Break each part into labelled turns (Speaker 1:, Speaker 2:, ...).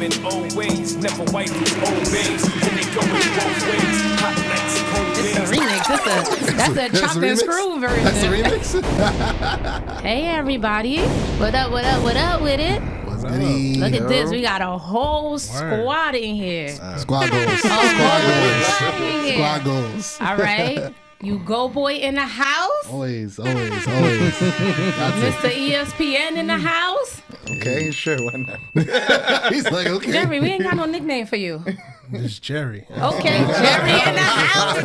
Speaker 1: women always, never wife old babes, and they go both ways. Hot nights, cold days.
Speaker 2: It's a remix. That's a chopped and screw version.
Speaker 3: That's a remix?
Speaker 2: Hey, everybody. What up with it?
Speaker 3: What's goody?
Speaker 2: Look at this. We got a whole squad in here.
Speaker 3: Squad goals. Squad goals.
Speaker 2: All right. You go boy in the house.
Speaker 3: Always. That's
Speaker 2: Mr. ESPN in the house.
Speaker 4: Okay, sure, why not?
Speaker 3: He's like, okay.
Speaker 2: Jerry, we ain't got no nickname for you.
Speaker 5: It's Jerry.
Speaker 2: Okay, Jerry in the house.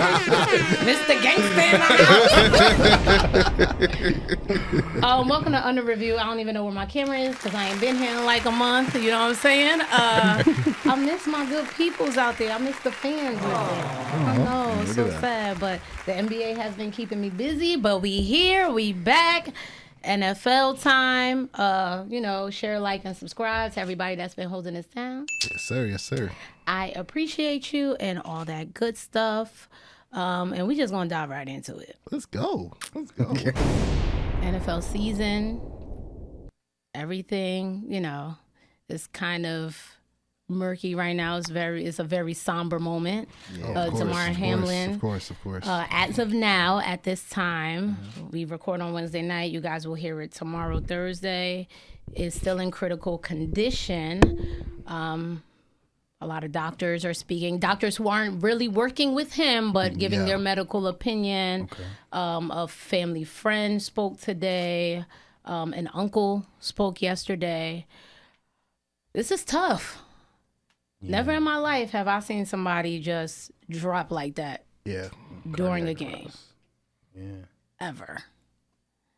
Speaker 2: Mr. Gangsta in the house. Welcome to Under Review. I don't even know where my camera is because I ain't been here in like a month. You know what I'm saying? I miss my good peoples out there. I miss the fans out there. I know, it's so sad. But the NBA has been keeping me busy. But we here, we back. NFL time. Share, like, and subscribe to everybody that's been holding us down.
Speaker 3: Yes, sir.
Speaker 2: I appreciate you and all that good stuff. And we just gonna dive right into it.
Speaker 3: Let's go.
Speaker 4: Okay.
Speaker 2: NFL season, everything, is kind of murky right now. It's a very somber moment. Damar Hamlin.
Speaker 3: Of course.
Speaker 2: As of now, at this time, we record on Wednesday night. You guys will hear it tomorrow, Thursday. Is still in critical condition. A lot of doctors are speaking. Doctors who aren't really working with him, but giving their medical opinion. Okay. A family friend spoke today. An uncle spoke yesterday. This is tough. Yeah. Never in my life have I seen somebody just drop like that.
Speaker 3: Yeah.
Speaker 2: During a game.
Speaker 4: Yeah.
Speaker 2: Ever.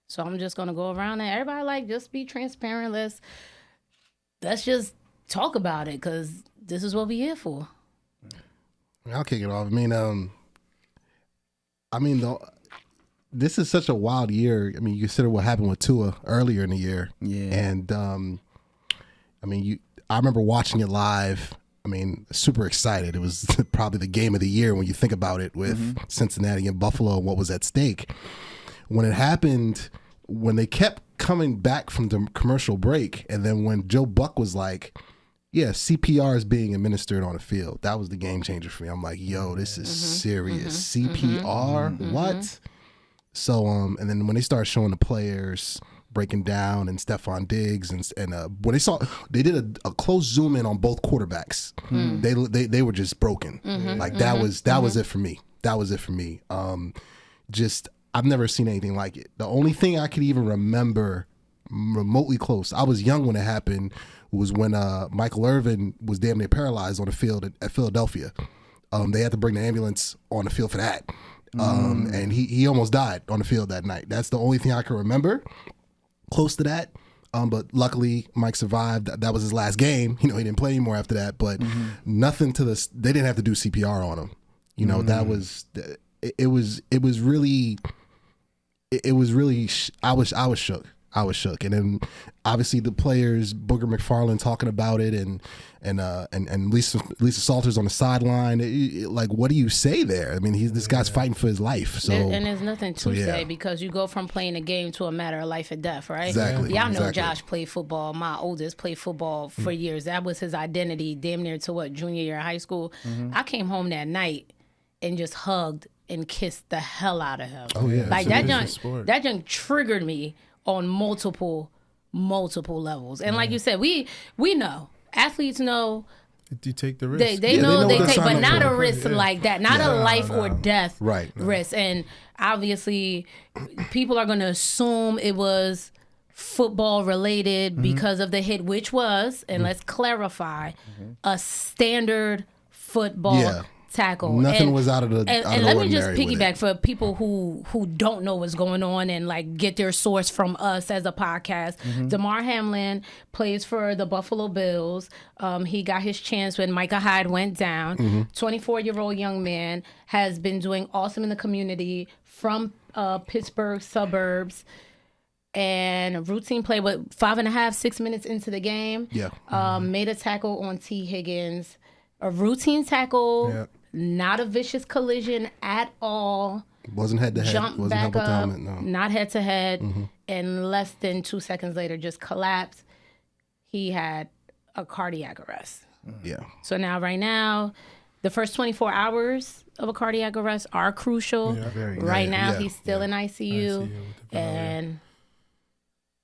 Speaker 2: So I'm just gonna go around and everybody just be transparent. Let's just talk about it because this is what we here for.
Speaker 3: I'll kick it off. This is such a wild year. You consider what happened with Tua earlier in the year.
Speaker 4: Yeah.
Speaker 3: And I remember watching it live. Super excited. It was probably the game of the year when you think about it with Cincinnati and Buffalo and what was at stake. When it happened, when they kept coming back from the commercial break, and then when Joe Buck was like, yeah, CPR is being administered on the field, that was the game changer for me. I'm like, yo, this is serious. CPR? What? So, and then when they started showing the players breaking down and Stephon Diggs and when they did a close zoom in on both quarterbacks, they were just broken. That was it for me. I've never seen anything like it. The only thing I could even remember remotely close, I was young when it happened, was when Michael Irvin was damn near paralyzed on the field at Philadelphia. They had to bring the ambulance on the field for that. And he almost died on the field that night. That's the only thing I can remember close to that. But luckily Mike survived. That was his last game. He didn't play anymore after that, but nothing to this. They didn't have to do CPR on him. That was, it was really, I was shook. And then obviously the players, Booger McFarland talking about it and Lisa Salters on the sideline. What do you say there? This guy's fighting for his life. So
Speaker 2: and there's nothing to say because you go from playing a game to a matter of life and death, right?
Speaker 3: Exactly.
Speaker 2: Y'all know Josh played football. My oldest played football for years. That was his identity, damn near to junior year of high school. I came home that night and just hugged and kissed the hell out of him.
Speaker 3: Oh yeah,
Speaker 2: that junk triggered me on multiple levels. And like you said, we know. Athletes know.
Speaker 5: You take the risk.
Speaker 2: They know they take, but not a risk like that. Not a life or death risk. And obviously, people are going to assume it was football related because of the hit, which was, and let's clarify, a standard football tackle.
Speaker 3: Nothing was out of the
Speaker 2: and let me just piggyback for people who don't know what's going on and get their source from us as a podcast. Damar Hamlin plays for the Buffalo Bills. He got his chance when Micah Hyde went down. 24-year-old young man, has been doing awesome in the community from Pittsburgh suburbs. And routine play with 5.5, 6 minutes into the game. Made a tackle on T. Higgins. A routine tackle. Not a vicious collision at all.
Speaker 3: Wasn't head to head.
Speaker 2: Jumped back up. Helmet, no. Not head to head. And less than 2 seconds later, just collapsed. He had a cardiac arrest.
Speaker 3: Yeah.
Speaker 2: So now, right now, the first 24 hours of a cardiac arrest are crucial. Right now, he's still in ICU, and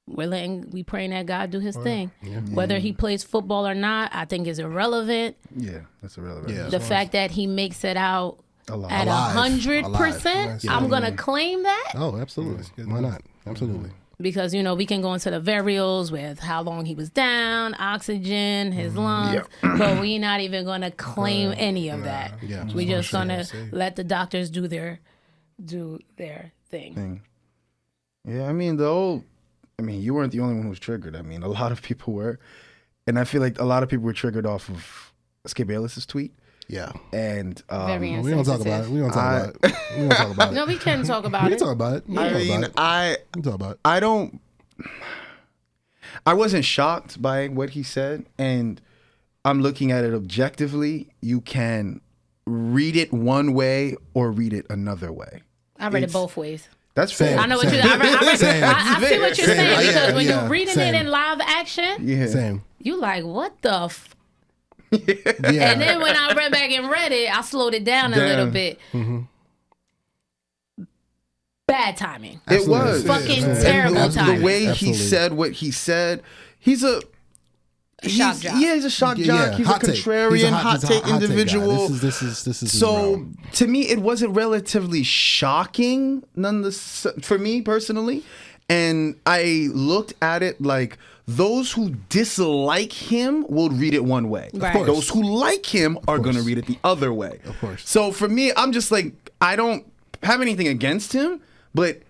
Speaker 2: we praying that God do his thing. Yeah. Whether he plays football or not, I think is irrelevant.
Speaker 4: Yeah, that's irrelevant.
Speaker 3: Yeah.
Speaker 2: The fact that he makes it out
Speaker 4: Alive.
Speaker 2: at 100%, I'm gonna claim that.
Speaker 3: Oh, absolutely. Why not? Absolutely.
Speaker 2: Because, we can go into the variables with how long he was down, oxygen, his lungs, but we're not even going to claim any of that.
Speaker 3: Yeah.
Speaker 2: We're just going to let the doctors do their thing.
Speaker 4: Yeah, I mean, you weren't the only one who was triggered. I mean, a lot of people were. And I feel like a lot of people were triggered off of Skip Bayless's tweet.
Speaker 3: Yeah.
Speaker 4: And
Speaker 2: Very
Speaker 3: we don't talk about it. We don't talk about it.
Speaker 2: No, we can talk about it.
Speaker 3: We can talk about it. We can talk about it.
Speaker 4: I wasn't shocked by what he said, and I'm looking at it objectively. You can read it one way or read it another way.
Speaker 2: I read it both ways.
Speaker 4: That's fair.
Speaker 2: I know what I see what you're saying, because when you're reading it in live action,
Speaker 3: Same.
Speaker 2: you like, what the
Speaker 3: Yeah.
Speaker 2: And then when I went back and read it, I slowed it down a little bit. Mm-hmm. Bad timing.
Speaker 4: It was
Speaker 2: fucking terrible timing.
Speaker 4: The way he said what he said, he's a
Speaker 2: shock jock.
Speaker 4: Yeah, he's a shock jock. He's a contrarian, hot take individual.
Speaker 3: This is
Speaker 4: so to me, it wasn't relatively shocking, for me personally. And I looked at it like those who dislike him will read it one way.
Speaker 2: Right. Of course.
Speaker 4: Those who like him are going to read it the other way.
Speaker 3: Of course.
Speaker 4: So for me, I'm just like, I don't have anything against him, but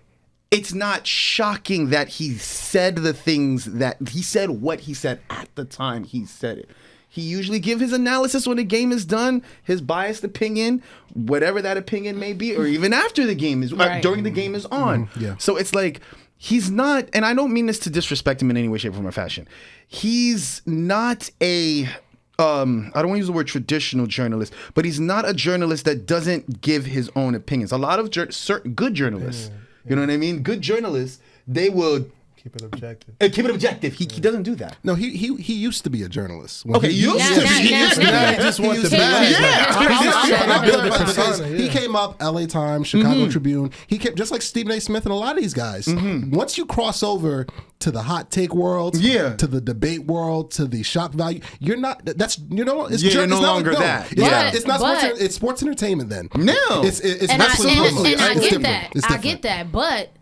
Speaker 4: it's not shocking that he said the things that he said, what he said at the time he said it. He usually give his analysis when the game is done, his biased opinion, whatever that opinion may be, or even after the game is, during the game is on.
Speaker 3: Mm-hmm. Yeah.
Speaker 4: So it's like, he's not, and I don't mean this to disrespect him in any way, shape, form, or fashion. He's not a, I don't want to use the word traditional journalist, but he's not a journalist that doesn't give his own opinions. A lot of certain good journalists, you know what I mean? Good journalists, they will
Speaker 5: keep it objective.
Speaker 4: He doesn't do that.
Speaker 3: No, he used to be a journalist.
Speaker 4: Okay, he used to be.
Speaker 5: He just wants the bag.
Speaker 3: He came up, LA Times, Chicago Tribune. He came just like Stephen A. Smith and a lot of these guys. Once you cross over to the hot take world, to the debate world, to the shock value, you're not. That's
Speaker 4: you're no longer that.
Speaker 3: It's not sports. It's sports entertainment then.
Speaker 4: No,
Speaker 3: it's wrestling.
Speaker 2: And I get that. I get that, but.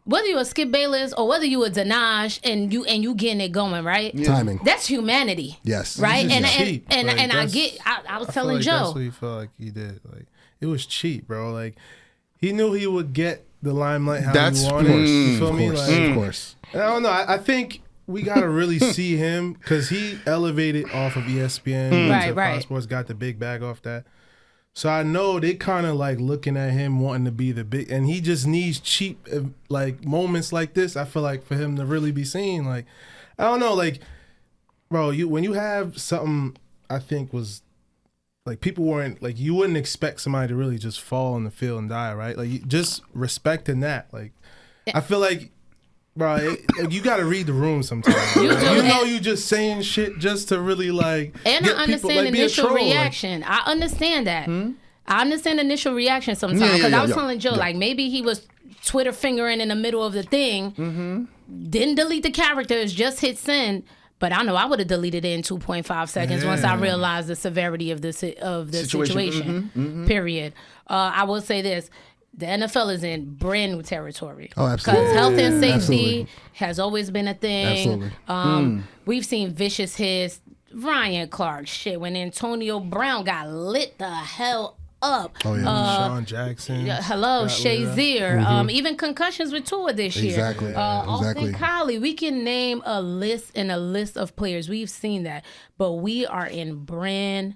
Speaker 2: Whether you a Skip Bayless or whether you a Danache and you getting it going, right?
Speaker 3: Yeah. Timing.
Speaker 2: That's humanity.
Speaker 3: Yes.
Speaker 2: Right? And
Speaker 5: cheap.
Speaker 2: I was telling
Speaker 5: like
Speaker 2: Joe.
Speaker 5: That's what he felt like he did. Like, it was cheap, bro. Like, he knew he would get the limelight how he wanted. You feel me? Like,
Speaker 3: of course.
Speaker 5: And I don't know. I think we got to really see him because he elevated off of ESPN.
Speaker 2: Right.
Speaker 5: Fox Sports got the big bag off that. So I know they kind of like looking at him wanting to be the big, and he just needs cheap like moments like this. I feel like for him to really be seen, like, I don't know, like, bro, when you have something, I think was like people weren't like, you wouldn't expect somebody to really just fall on the field and die, right? Like, just respecting that, like, I feel like. Bro, you got to read the room sometimes. You just saying shit just to really like.
Speaker 2: And I understand initial reaction. I understand that. I understand initial reaction sometimes because I was telling Joe like maybe he was Twitter fingering in the middle of the thing, didn't delete the characters, just hit send. But I know I would have deleted it in 2.5 seconds once I realized the severity of the situation. Period. I will say this. The NFL is in brand new territory.
Speaker 3: Oh, absolutely.
Speaker 2: Because health and safety has always been a thing.
Speaker 3: Absolutely.
Speaker 2: We've seen vicious hits. Ryan Clark, shit, when Antonio Brown got lit the hell up.
Speaker 3: Oh, yeah.
Speaker 5: Sean Jackson.
Speaker 2: Shazier. Even concussions with Tua this year.
Speaker 3: Exactly.
Speaker 2: Austin Collie. We can name a list of players. We've seen that. But we are in brand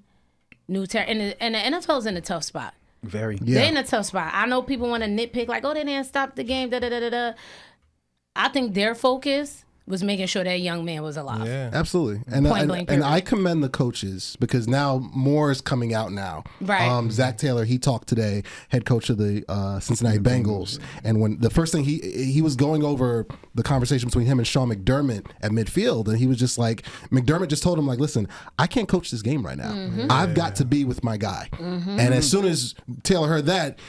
Speaker 2: new territory. And the NFL's in a tough spot.
Speaker 4: Very.
Speaker 3: Yeah.
Speaker 2: They're in a tough spot. I know people want to nitpick like, oh, they didn't stop the game, I think their focus was making sure that young man was alive.
Speaker 5: Yeah.
Speaker 3: Absolutely, and
Speaker 2: Point blank
Speaker 3: and
Speaker 2: period.
Speaker 3: I commend the coaches because now more is coming out now.
Speaker 2: Right.
Speaker 3: Zach Taylor, he talked today, head coach of the Cincinnati Bengals, and when the first thing he was going over the conversation between him and Sean McDermott at midfield, and he was just like, McDermott just told him like, listen, I can't coach this game right now. I've got to be with my guy. And as soon as Taylor heard that,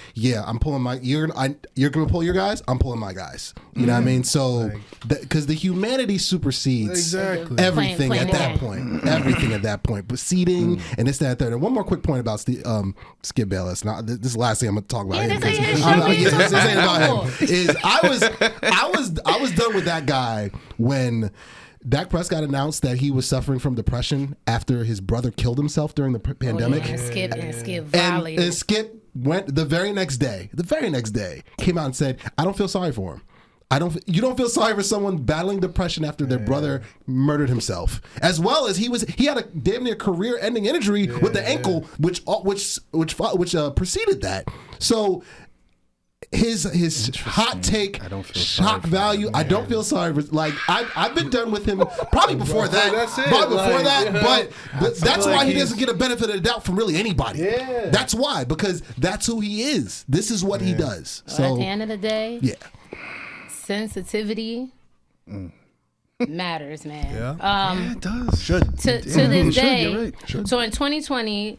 Speaker 3: I'm pulling my you're gonna pull your guys, I'm pulling my guys. You know what I mean? So because the humanity supersedes
Speaker 5: Exactly.
Speaker 3: everything
Speaker 2: Playing
Speaker 3: at
Speaker 2: the
Speaker 3: that
Speaker 2: game.
Speaker 3: point. Everything at that point. But seating and this, that, third. And one more quick point about Skip Bayless. Now, this is the last thing I'm going to talk about.
Speaker 2: Yeah,
Speaker 3: him,
Speaker 2: this ain't
Speaker 3: because
Speaker 2: his
Speaker 3: I'm-
Speaker 2: show. What you
Speaker 3: this
Speaker 2: talking
Speaker 3: ain't about
Speaker 2: about?
Speaker 3: him. Is I was done with that guy when Dak Prescott announced that he was suffering from depression after his brother killed himself during the pandemic.
Speaker 2: And Skip
Speaker 3: And
Speaker 2: violated.
Speaker 3: Skip went the very next day, came out and said, I don't feel sorry for him. You don't feel sorry for someone battling depression after their brother murdered himself, as well as he had a damn near career-ending injury with the ankle, which preceded that. So his hot take,
Speaker 4: I don't feel
Speaker 3: shock
Speaker 4: sorry for
Speaker 3: value.
Speaker 4: him.
Speaker 3: I don't feel sorry for I've been done with him probably before that.
Speaker 5: That's it.
Speaker 3: Probably before
Speaker 5: Like,
Speaker 3: that,
Speaker 5: you know,
Speaker 3: but that's
Speaker 5: feel
Speaker 3: why
Speaker 5: like
Speaker 3: he
Speaker 5: he's-
Speaker 3: doesn't get a benefit of the doubt from really anybody.
Speaker 5: Yeah.
Speaker 3: That's why, because that's who he is. This is what he does.
Speaker 2: But at
Speaker 3: So
Speaker 2: the end of the day,
Speaker 3: yeah.
Speaker 2: sensitivity matters, man.
Speaker 5: Yeah.
Speaker 4: It does.
Speaker 3: Should.
Speaker 2: To this day,
Speaker 4: You're right.
Speaker 2: so in 2020,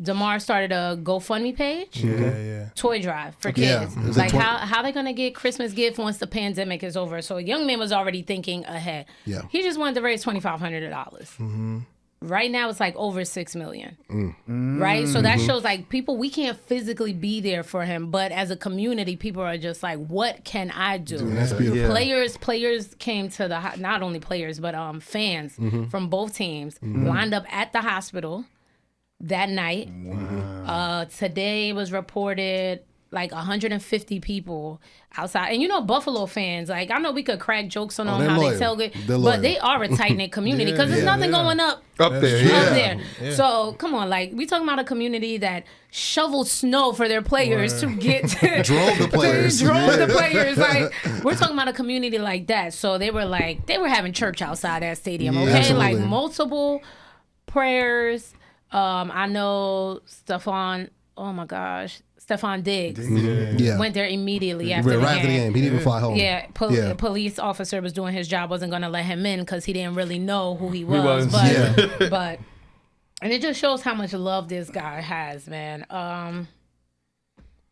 Speaker 2: Damar started a GoFundMe page,
Speaker 5: Yeah.
Speaker 2: toy drive for
Speaker 3: Yeah,
Speaker 2: kids.
Speaker 3: it was
Speaker 2: Like
Speaker 3: in
Speaker 2: how they gonna get Christmas gift once the pandemic is over? So a young man was already thinking ahead.
Speaker 3: Yeah.
Speaker 2: He just wanted to raise $2,500. Right now it's like over $6 million. Right, so that shows like people, we can't physically be there for him, but as a community, people are just like, what can I do?
Speaker 3: That's beautiful.
Speaker 4: Yeah.
Speaker 2: Players came to not only players but fans from both teams lined up at the hospital that night. Today it was reported like 150 people outside. And you know, Buffalo fans, like I know we could crack jokes on them
Speaker 3: they're
Speaker 2: how
Speaker 3: loyal.
Speaker 2: they tailgate,
Speaker 3: They're
Speaker 2: but
Speaker 3: loyal.
Speaker 2: they are a tight-knit community because there's nothing going up
Speaker 4: Up there,
Speaker 5: true.
Speaker 4: yeah.
Speaker 2: up there. So come on, like we talking about a community that shoveled snow for their players to get
Speaker 3: Drove the players.
Speaker 2: drove the players. Like we're talking about a community like that. So they were having church outside that stadium.
Speaker 3: Yeah,
Speaker 2: Okay,
Speaker 3: absolutely.
Speaker 2: like multiple prayers. I know Stephon. Oh my gosh, Stephon Diggs
Speaker 3: Yeah.
Speaker 2: went there immediately after
Speaker 3: Right
Speaker 2: the
Speaker 3: after the game. He didn't even fly home.
Speaker 2: Yeah,
Speaker 3: Yeah.
Speaker 2: police officer was doing his job, wasn't gonna let him in because he didn't really know who he was.
Speaker 4: was.
Speaker 2: But
Speaker 3: Yeah.
Speaker 2: but and it just shows how much love this guy has, man.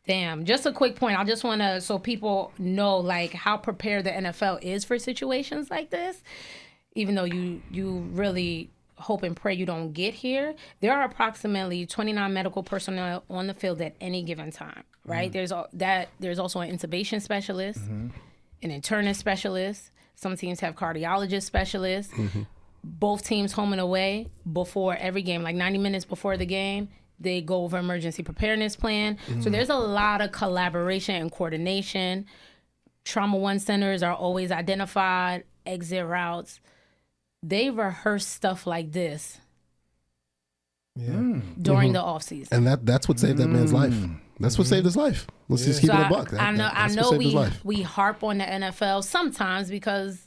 Speaker 2: Damn. Just a quick point. I just want to, so people know like how prepared the NFL is for situations like this. Even though you really hope and pray you don't get here, there are approximately 29 medical personnel on the field at any given time, right? There's also an intubation specialist, an internist specialist. Some teams have cardiologist specialists. Both teams home and away before every game, like 90 minutes before the game, they go over emergency preparedness plan. So there's a lot of collaboration and coordination. Trauma 1 centers are always identified, exit routes. They rehearse stuff like this during the off season.
Speaker 3: And that's what saved that man's life. That's what saved his life. Let's just keep it a buck.
Speaker 2: I
Speaker 3: That's what
Speaker 2: know
Speaker 3: saved his life.
Speaker 2: we harp on the NFL sometimes because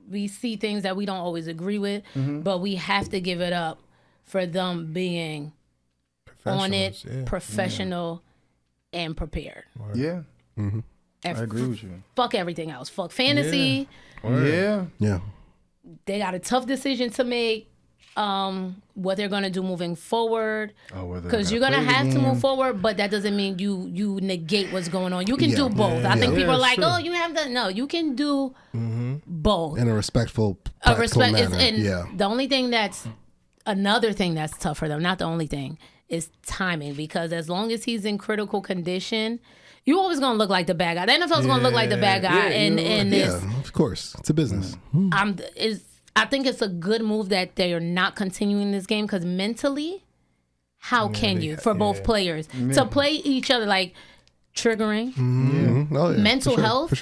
Speaker 2: we see things that we don't always agree with, but we have to give it up for them being on it, professional, and prepared.
Speaker 4: Yeah.
Speaker 2: And
Speaker 4: I agree with you.
Speaker 2: fuck everything else. Fuck fantasy.
Speaker 4: Yeah.
Speaker 3: Yeah.
Speaker 2: They got a tough decision to make. What they're gonna do moving forward, because you're gonna have to move forward, but that doesn't mean you negate what's going on. You can do both. I think people are like, oh, you have to. No, you can do both.
Speaker 3: In a respectful,
Speaker 2: A
Speaker 3: practical
Speaker 2: respect is,
Speaker 3: manner.
Speaker 2: and
Speaker 3: Yeah.
Speaker 2: the only thing another thing that's tough for them, not the only thing, is timing, because as long as he's in critical condition, you always gonna look like the bad guy. The NFL's gonna look like the bad guy, and
Speaker 3: Yeah, of course. It's a business.
Speaker 2: I think it's a good move that they are not continuing this game, because mentally, how can you for both players to play each other? Like triggering.
Speaker 3: Oh, yeah,
Speaker 2: Mental
Speaker 3: for sure,
Speaker 2: health.
Speaker 3: for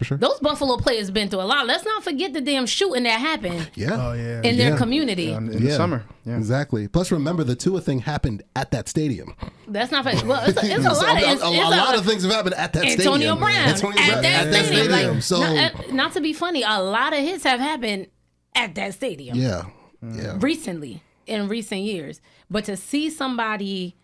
Speaker 3: sure.
Speaker 2: Those Buffalo players been through a lot. Let's not forget the damn shooting that happened
Speaker 3: Yeah.
Speaker 5: Oh yeah.
Speaker 2: in their
Speaker 3: Yeah.
Speaker 2: community.
Speaker 4: in the summer. Yeah.
Speaker 3: Exactly. Plus, remember the Tua thing happened at that stadium.
Speaker 2: That's not well. It's a
Speaker 3: So,
Speaker 2: lot of
Speaker 3: of things have happened at that
Speaker 2: Antonio
Speaker 3: stadium.
Speaker 2: Brown at that stadium. Like,
Speaker 3: So
Speaker 2: not to be funny, a lot of hits have happened at that stadium.
Speaker 3: yeah.
Speaker 2: Recently, in recent years. But to see somebody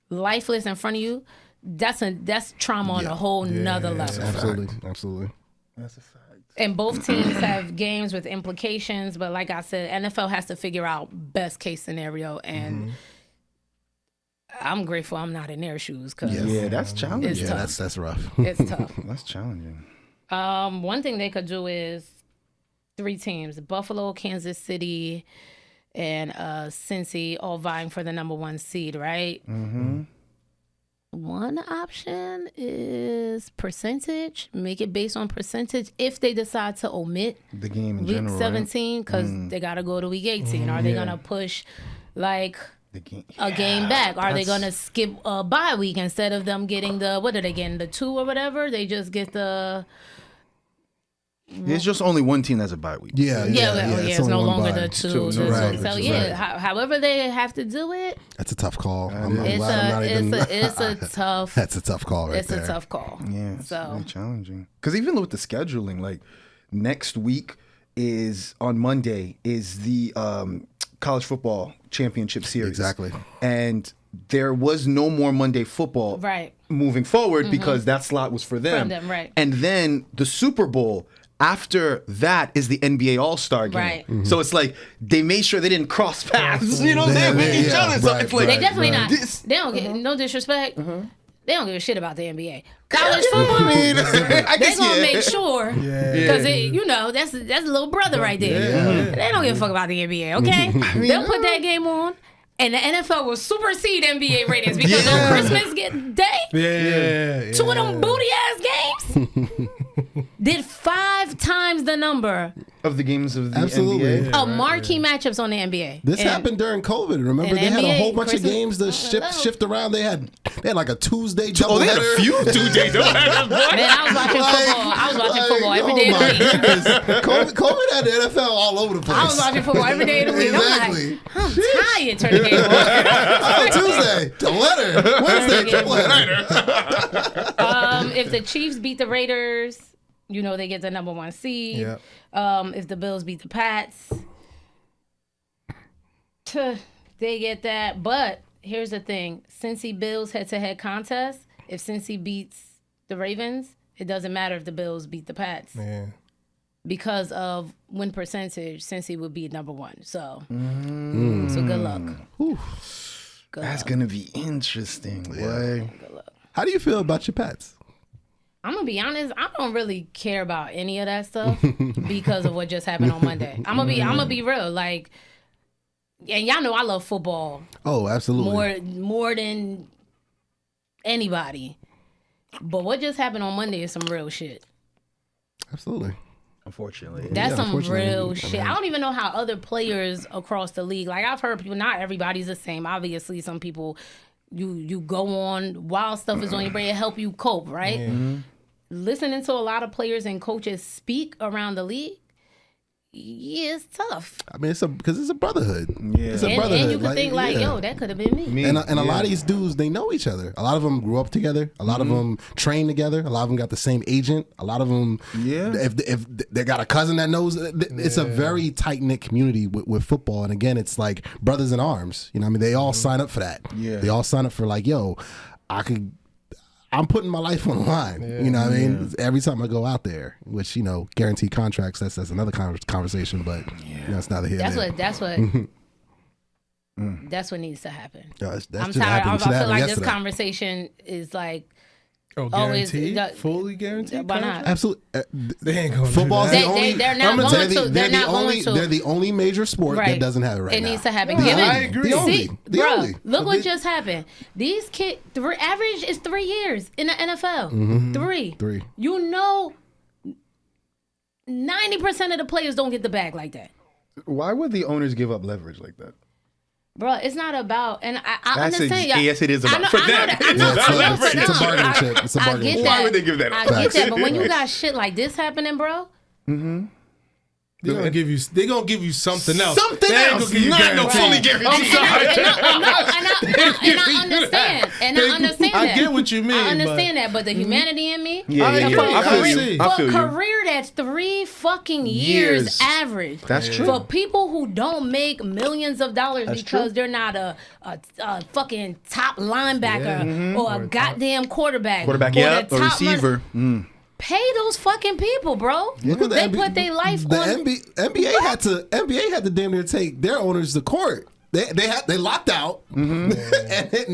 Speaker 2: lifeless in front of you, that's trauma on a whole nother level.
Speaker 3: Absolutely.
Speaker 4: That's a fact.
Speaker 2: And both teams have games with implications, but like I said, NFL has to figure out best case scenario, and I'm grateful I'm not in their shoes because
Speaker 4: Yeah, that's challenging.
Speaker 2: It's
Speaker 3: Yeah,
Speaker 2: tough.
Speaker 3: that's rough.
Speaker 2: it's tough.
Speaker 4: That's challenging.
Speaker 2: One thing they could do is 3 teams: Buffalo, Kansas City, and Cincy, all vying for the number 1 seed, right?
Speaker 4: Mm-hmm.
Speaker 2: One option is percentage. Make it based on percentage if they decide to omit
Speaker 4: The game in
Speaker 2: week
Speaker 4: general.
Speaker 2: 17 because they got to go to week 18. Are they going to push like
Speaker 4: The game.
Speaker 2: a game back? Are they going to skip a bye week instead of them getting what are they getting, the 2 or whatever? They just get the...
Speaker 4: There's just only one team that's a bye week.
Speaker 2: It's no
Speaker 3: only one
Speaker 2: longer
Speaker 3: bye.
Speaker 2: the 2.
Speaker 3: Right,
Speaker 2: So,
Speaker 3: right.
Speaker 2: However they have to do it,
Speaker 3: That's a tough call. I'm
Speaker 2: it's
Speaker 3: glad I'm not even.
Speaker 2: a tough...
Speaker 3: That's a tough call right
Speaker 2: It's
Speaker 3: there.
Speaker 2: a tough call.
Speaker 4: Yeah, it's
Speaker 2: So-
Speaker 4: really challenging. Because even with the scheduling, like next week is on Monday is the college football championship series.
Speaker 3: Exactly.
Speaker 4: And there was no more Monday football
Speaker 2: Right.
Speaker 4: moving forward because that slot was for them.
Speaker 2: From them, right.
Speaker 4: And then the Super Bowl. After that is the NBA All-Star game.
Speaker 2: Right.
Speaker 4: So it's like they made sure they didn't cross paths, you know what I'm saying, with each other. So it's like
Speaker 2: They definitely not.
Speaker 4: This-
Speaker 2: They don't get no disrespect. They don't give a shit about the NBA. College football,
Speaker 4: I mean, I
Speaker 2: they're
Speaker 4: guess
Speaker 2: gonna make sure because that's a little brother right there. They don't give a fuck about the NBA. Okay, they'll put that game on. And the NFL will supersede NBA ratings because on Christmas Day, 2 of them booty ass games did 5 times the number
Speaker 4: of the games of the
Speaker 3: Absolutely.
Speaker 4: NBA.
Speaker 2: of marquee matchups on the NBA.
Speaker 3: This
Speaker 2: And-
Speaker 3: happened during COVID. Remember,
Speaker 2: and
Speaker 3: they had a
Speaker 2: NBA,
Speaker 3: whole bunch
Speaker 2: Christmas-
Speaker 3: of games to shift around. They had like a Tuesday doubleheader.
Speaker 4: Oh, they had a few 2 days.
Speaker 2: Man, I was watching football. I was watching football every day of the week.
Speaker 3: Goodness. COVID had the NFL all over the place.
Speaker 2: I was watching football every day of the week.
Speaker 3: Exactly.
Speaker 2: I'm like, I'm tired. Turn the game on.
Speaker 3: Oh, Tuesday, doubleheader. Wednesday, doubleheader.
Speaker 2: If the Chiefs beat the Raiders, they get the number 1 seed.
Speaker 5: Yeah.
Speaker 2: If the Bills beat the Pats, they get that. But here's the thing: Cincy Bills head-to-head contest. If Cincy beats the Ravens, it doesn't matter if the Bills beat the Pats.
Speaker 5: Yeah.
Speaker 2: Because of win percentage, Cincy would be number 1. So, so good luck. Good
Speaker 4: That's
Speaker 2: luck.
Speaker 4: gonna be interesting, boy.
Speaker 2: Good luck.
Speaker 3: How do you feel about your pets?
Speaker 2: I'm gonna be honest. I don't really care about any of that stuff because of what just happened on Monday. I'm gonna be real. Like, and y'all know I love football
Speaker 3: Oh, absolutely.
Speaker 2: more than anybody. But what just happened on Monday is some real shit.
Speaker 3: Absolutely.
Speaker 4: Unfortunately.
Speaker 2: That's some
Speaker 3: unfortunately,
Speaker 2: real
Speaker 3: I
Speaker 2: shit.
Speaker 3: mean-
Speaker 2: I don't even know how other players across the league. Like I've heard people. Not everybody's the same. Obviously, some people. You go on while stuff is on your brain to help you cope, right? Listening to a lot of players and coaches speak around the league, yeah, it's tough.
Speaker 3: I mean, because it's a brotherhood.
Speaker 4: Yeah.
Speaker 3: It's a brotherhood.
Speaker 2: And you could think like,
Speaker 3: yeah.
Speaker 2: yo, that could have been me.
Speaker 3: And a lot of these dudes, they know each other. A lot of them grew up together. A lot of them train together. A lot of them got the same agent. A lot of them, if they got a cousin that knows, it's a very tight knit community with football. And again, it's like brothers in arms. You know, what I mean, they all sign up for that.
Speaker 4: Yeah.
Speaker 3: They all sign up for like, yo, I'm putting my life on the line. You know what I mean? Every time I go out there, which, guaranteed contracts, that's another conversation, but it's neither here nor there.
Speaker 2: That's what needs to happen.
Speaker 3: That's
Speaker 2: I'm
Speaker 3: just
Speaker 2: tired.
Speaker 3: happened.
Speaker 2: I
Speaker 3: It should
Speaker 2: feel
Speaker 3: happen
Speaker 2: like
Speaker 3: yesterday.
Speaker 2: this conversation is like
Speaker 5: Oh,
Speaker 2: always
Speaker 5: guaranteed? Fully guaranteed?
Speaker 2: Why not?
Speaker 3: Absolutely.
Speaker 5: They ain't going to
Speaker 3: Football's
Speaker 5: do
Speaker 3: the
Speaker 5: that.
Speaker 3: only.
Speaker 2: they're not
Speaker 3: I'm gonna
Speaker 2: going
Speaker 3: tell you,
Speaker 2: to. They're not
Speaker 3: only,
Speaker 2: going to.
Speaker 3: They're the only major sport that doesn't have it right
Speaker 2: It
Speaker 3: now.
Speaker 2: needs to happen.
Speaker 5: Yeah,
Speaker 2: Given,
Speaker 5: I agree.
Speaker 3: The only.
Speaker 2: See,
Speaker 3: The
Speaker 2: bro,
Speaker 3: only.
Speaker 2: look what just happened. These kids, the average is 3 years in the NFL. 3.
Speaker 3: 3.
Speaker 2: 90% of the players don't get the bag like that.
Speaker 4: Why would the owners give up leverage like that?
Speaker 2: Bro, it's not about, and I
Speaker 4: That's
Speaker 2: understand.
Speaker 4: yes, it is about for them.
Speaker 3: It's a bargaining chip. It's a
Speaker 2: I
Speaker 3: bargaining
Speaker 2: get
Speaker 3: chip.
Speaker 2: that.
Speaker 4: Why would they give that
Speaker 2: I
Speaker 4: up?
Speaker 2: get that, but when you got shit like this happening, bro,
Speaker 5: They're gonna give you something else.
Speaker 4: Something
Speaker 5: They ain't
Speaker 4: else.
Speaker 5: gonna give you
Speaker 4: Not no
Speaker 5: guaranteed.
Speaker 4: fully guaranteed.
Speaker 5: I'm sorry.
Speaker 2: and I understand, and I understand
Speaker 5: I
Speaker 2: that.
Speaker 5: get what you mean,
Speaker 2: I understand that, but the humanity in me,
Speaker 4: Yeah, yeah,
Speaker 5: yeah.
Speaker 4: I feel
Speaker 5: see.
Speaker 4: you. I
Speaker 2: for
Speaker 4: feel
Speaker 2: a
Speaker 4: you.
Speaker 2: career that's 3 fucking years average.
Speaker 4: That's true.
Speaker 2: For people who don't make millions of dollars
Speaker 4: That's
Speaker 2: because
Speaker 4: true.
Speaker 2: they're not a fucking top linebacker or a goddamn quarterback.
Speaker 4: Quarterback,
Speaker 2: or
Speaker 4: yeah,
Speaker 2: the
Speaker 4: a
Speaker 2: top
Speaker 4: receiver.
Speaker 2: Pay those fucking people, bro.
Speaker 3: Look at the
Speaker 2: They
Speaker 3: NBA
Speaker 2: put their life
Speaker 3: the
Speaker 2: on.
Speaker 3: NBA had to damn near take their owners to court. They locked out and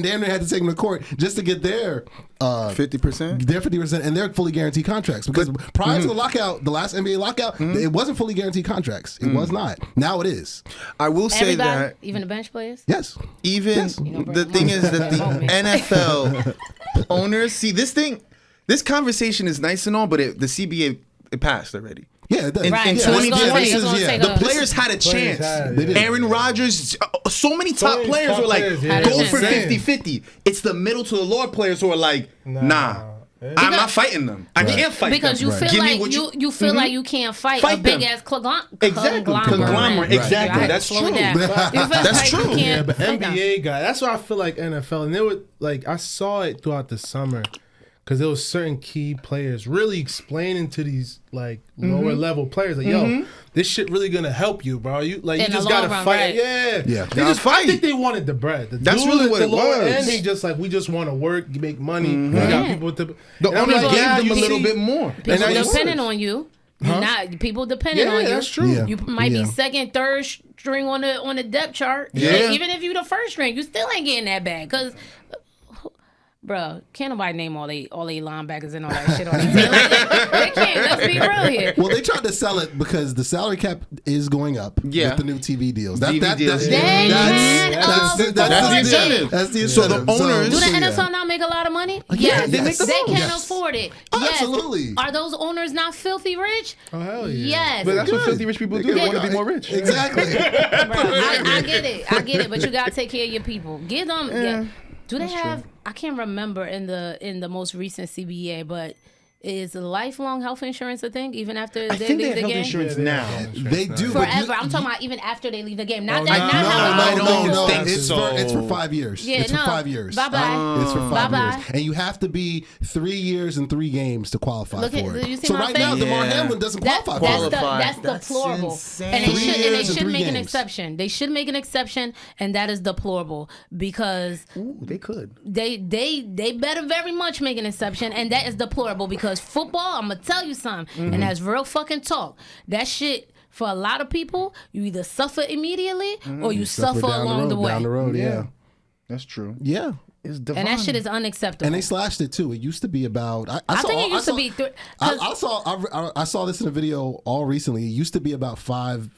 Speaker 3: damn near had to take them to court just to get their
Speaker 4: 50%.
Speaker 3: their 50% and their fully guaranteed contracts. Because prior to the lockout, the last NBA lockout, it wasn't fully guaranteed contracts. It was not. Now it is.
Speaker 4: I will say
Speaker 2: Everybody,
Speaker 4: that
Speaker 2: even the bench players.
Speaker 3: Yes.
Speaker 4: even
Speaker 3: Yes.
Speaker 4: the thing is that the NFL owners see this conversation is nice and all, but the CBA it passed already.
Speaker 3: Yeah, it does.
Speaker 4: In
Speaker 2: Right,
Speaker 3: yeah,
Speaker 2: so it's
Speaker 4: 2020,
Speaker 2: gonna take
Speaker 4: the
Speaker 2: a-
Speaker 4: players had a chance.
Speaker 5: had,
Speaker 3: They did.
Speaker 4: Aaron Rodgers, so many top
Speaker 5: many
Speaker 4: players
Speaker 5: top
Speaker 4: were like,
Speaker 5: players, yeah.
Speaker 4: go
Speaker 2: Had a
Speaker 4: for
Speaker 2: chance.
Speaker 4: 50-50. It's the middle to the lower players who are like, nah, I'm not fighting them. I can't fight
Speaker 2: Because
Speaker 4: them.
Speaker 2: you feel
Speaker 4: Give me
Speaker 2: like
Speaker 4: what
Speaker 2: you feel like you can't fight
Speaker 4: Fight
Speaker 2: a big
Speaker 4: them.
Speaker 2: ass
Speaker 4: Exactly. Conglomerate. Exactly.
Speaker 2: I had to
Speaker 4: That's
Speaker 2: slow
Speaker 4: true.
Speaker 2: it down. You feel
Speaker 4: That's
Speaker 2: like you
Speaker 4: true.
Speaker 2: can't
Speaker 5: Yeah, but
Speaker 2: fight them.
Speaker 5: NBA guy. That's why I feel like NFL, and they were like, I saw it throughout the summer because there was certain key players really explaining to these like lower level players like, yo, this shit really gonna help you, bro. You like
Speaker 2: In
Speaker 5: you
Speaker 2: the
Speaker 5: just
Speaker 2: long
Speaker 5: gotta
Speaker 2: run,
Speaker 5: fight.
Speaker 2: right.
Speaker 5: Yeah,
Speaker 3: Yeah.
Speaker 5: They
Speaker 4: Gotta
Speaker 5: just, I
Speaker 4: fight.
Speaker 5: think they wanted the bread. The
Speaker 4: That's
Speaker 5: dude
Speaker 4: really
Speaker 5: at
Speaker 4: what
Speaker 5: the
Speaker 4: it
Speaker 5: lower
Speaker 4: was.
Speaker 5: end, they just like we just want to work, make money. We
Speaker 2: Yeah.
Speaker 5: got people to.
Speaker 4: The
Speaker 5: and I'm
Speaker 4: owners
Speaker 5: like,
Speaker 4: gave
Speaker 5: yeah,
Speaker 4: them
Speaker 5: you
Speaker 4: a little
Speaker 5: see-
Speaker 4: bit more.
Speaker 5: And
Speaker 2: People
Speaker 5: now you-
Speaker 2: depending on you. You're not people depending
Speaker 5: Yeah,
Speaker 2: on you.
Speaker 5: that's true.
Speaker 3: Yeah.
Speaker 2: You might be
Speaker 3: Yeah.
Speaker 2: second, third string on the depth chart.
Speaker 4: Yeah.
Speaker 2: Even if you the first string, you still ain't getting that bad because. Bro, can't nobody name all they linebackers and all that shit on their team. They can't. Let's be real here.
Speaker 3: Well, they tried to sell it because the salary cap is going up
Speaker 4: Yeah.
Speaker 3: with the new TV deals.
Speaker 4: TV deals.
Speaker 2: They can't afford
Speaker 3: the
Speaker 2: it.
Speaker 3: incentive. That's the
Speaker 4: So
Speaker 3: incentive.
Speaker 4: the owners-
Speaker 2: Do the
Speaker 3: yeah.
Speaker 2: NFL not make a lot of money?
Speaker 3: Yeah,
Speaker 2: Yes.
Speaker 3: they make the
Speaker 2: They
Speaker 3: most.
Speaker 2: can't
Speaker 3: Yes.
Speaker 2: afford it.
Speaker 3: Oh,
Speaker 2: Yes.
Speaker 3: absolutely.
Speaker 2: Are those owners not filthy rich?
Speaker 5: Oh hell yeah.
Speaker 2: Yes.
Speaker 4: But that's what
Speaker 3: Good.
Speaker 4: filthy rich people do. They want to be more rich.
Speaker 3: Exactly.
Speaker 2: Bro, I get it, but you gotta take care of your people. Give them. Do they have? I can't remember in the most recent CBA, but is lifelong health insurance a thing even after
Speaker 4: I
Speaker 2: they
Speaker 4: think they
Speaker 2: leave
Speaker 4: have
Speaker 2: the
Speaker 4: health
Speaker 2: game?
Speaker 4: insurance
Speaker 5: Yeah,
Speaker 4: now.
Speaker 3: They do. but
Speaker 2: Forever.
Speaker 3: you-
Speaker 2: I'm talking about even after they leave the game. Not
Speaker 5: Oh,
Speaker 2: that.
Speaker 5: no,
Speaker 2: Not
Speaker 4: no,
Speaker 2: how it
Speaker 4: I
Speaker 2: was
Speaker 4: don't
Speaker 2: before.
Speaker 4: think
Speaker 3: It's
Speaker 4: so.
Speaker 3: it's for 5 years.
Speaker 2: Yeah,
Speaker 3: It's for 5 years.
Speaker 2: Bye bye.
Speaker 3: It's for 5
Speaker 2: Bye-bye.
Speaker 3: years, and you have to be 3 years and 3 games to qualify
Speaker 2: Look
Speaker 3: for
Speaker 2: at-
Speaker 3: it.
Speaker 2: you see
Speaker 3: So
Speaker 2: my
Speaker 3: right
Speaker 2: face?
Speaker 3: now, Damar
Speaker 4: Yeah.
Speaker 3: Hamlin doesn't
Speaker 2: That's
Speaker 3: qualify for it.
Speaker 2: that's
Speaker 4: That's
Speaker 2: deplorable.
Speaker 4: insane.
Speaker 2: And they
Speaker 3: 3
Speaker 2: should
Speaker 3: years and 3
Speaker 2: make an
Speaker 3: games.
Speaker 2: exception. They should make an exception, and that is deplorable because
Speaker 4: Ooh, they could.
Speaker 2: they better very much make an exception, and that is deplorable because football. I'm gonna tell you something, and that's real fucking talk. That shit for a lot of people, you either suffer immediately or you suffer along the way.
Speaker 3: Down the road, yeah.
Speaker 4: That's true.
Speaker 3: Yeah.
Speaker 4: It's
Speaker 2: And that shit is unacceptable.
Speaker 3: And they slashed it too. It used to be about.
Speaker 2: I think it used to be.
Speaker 3: I saw this in a video all recently. It used to be about five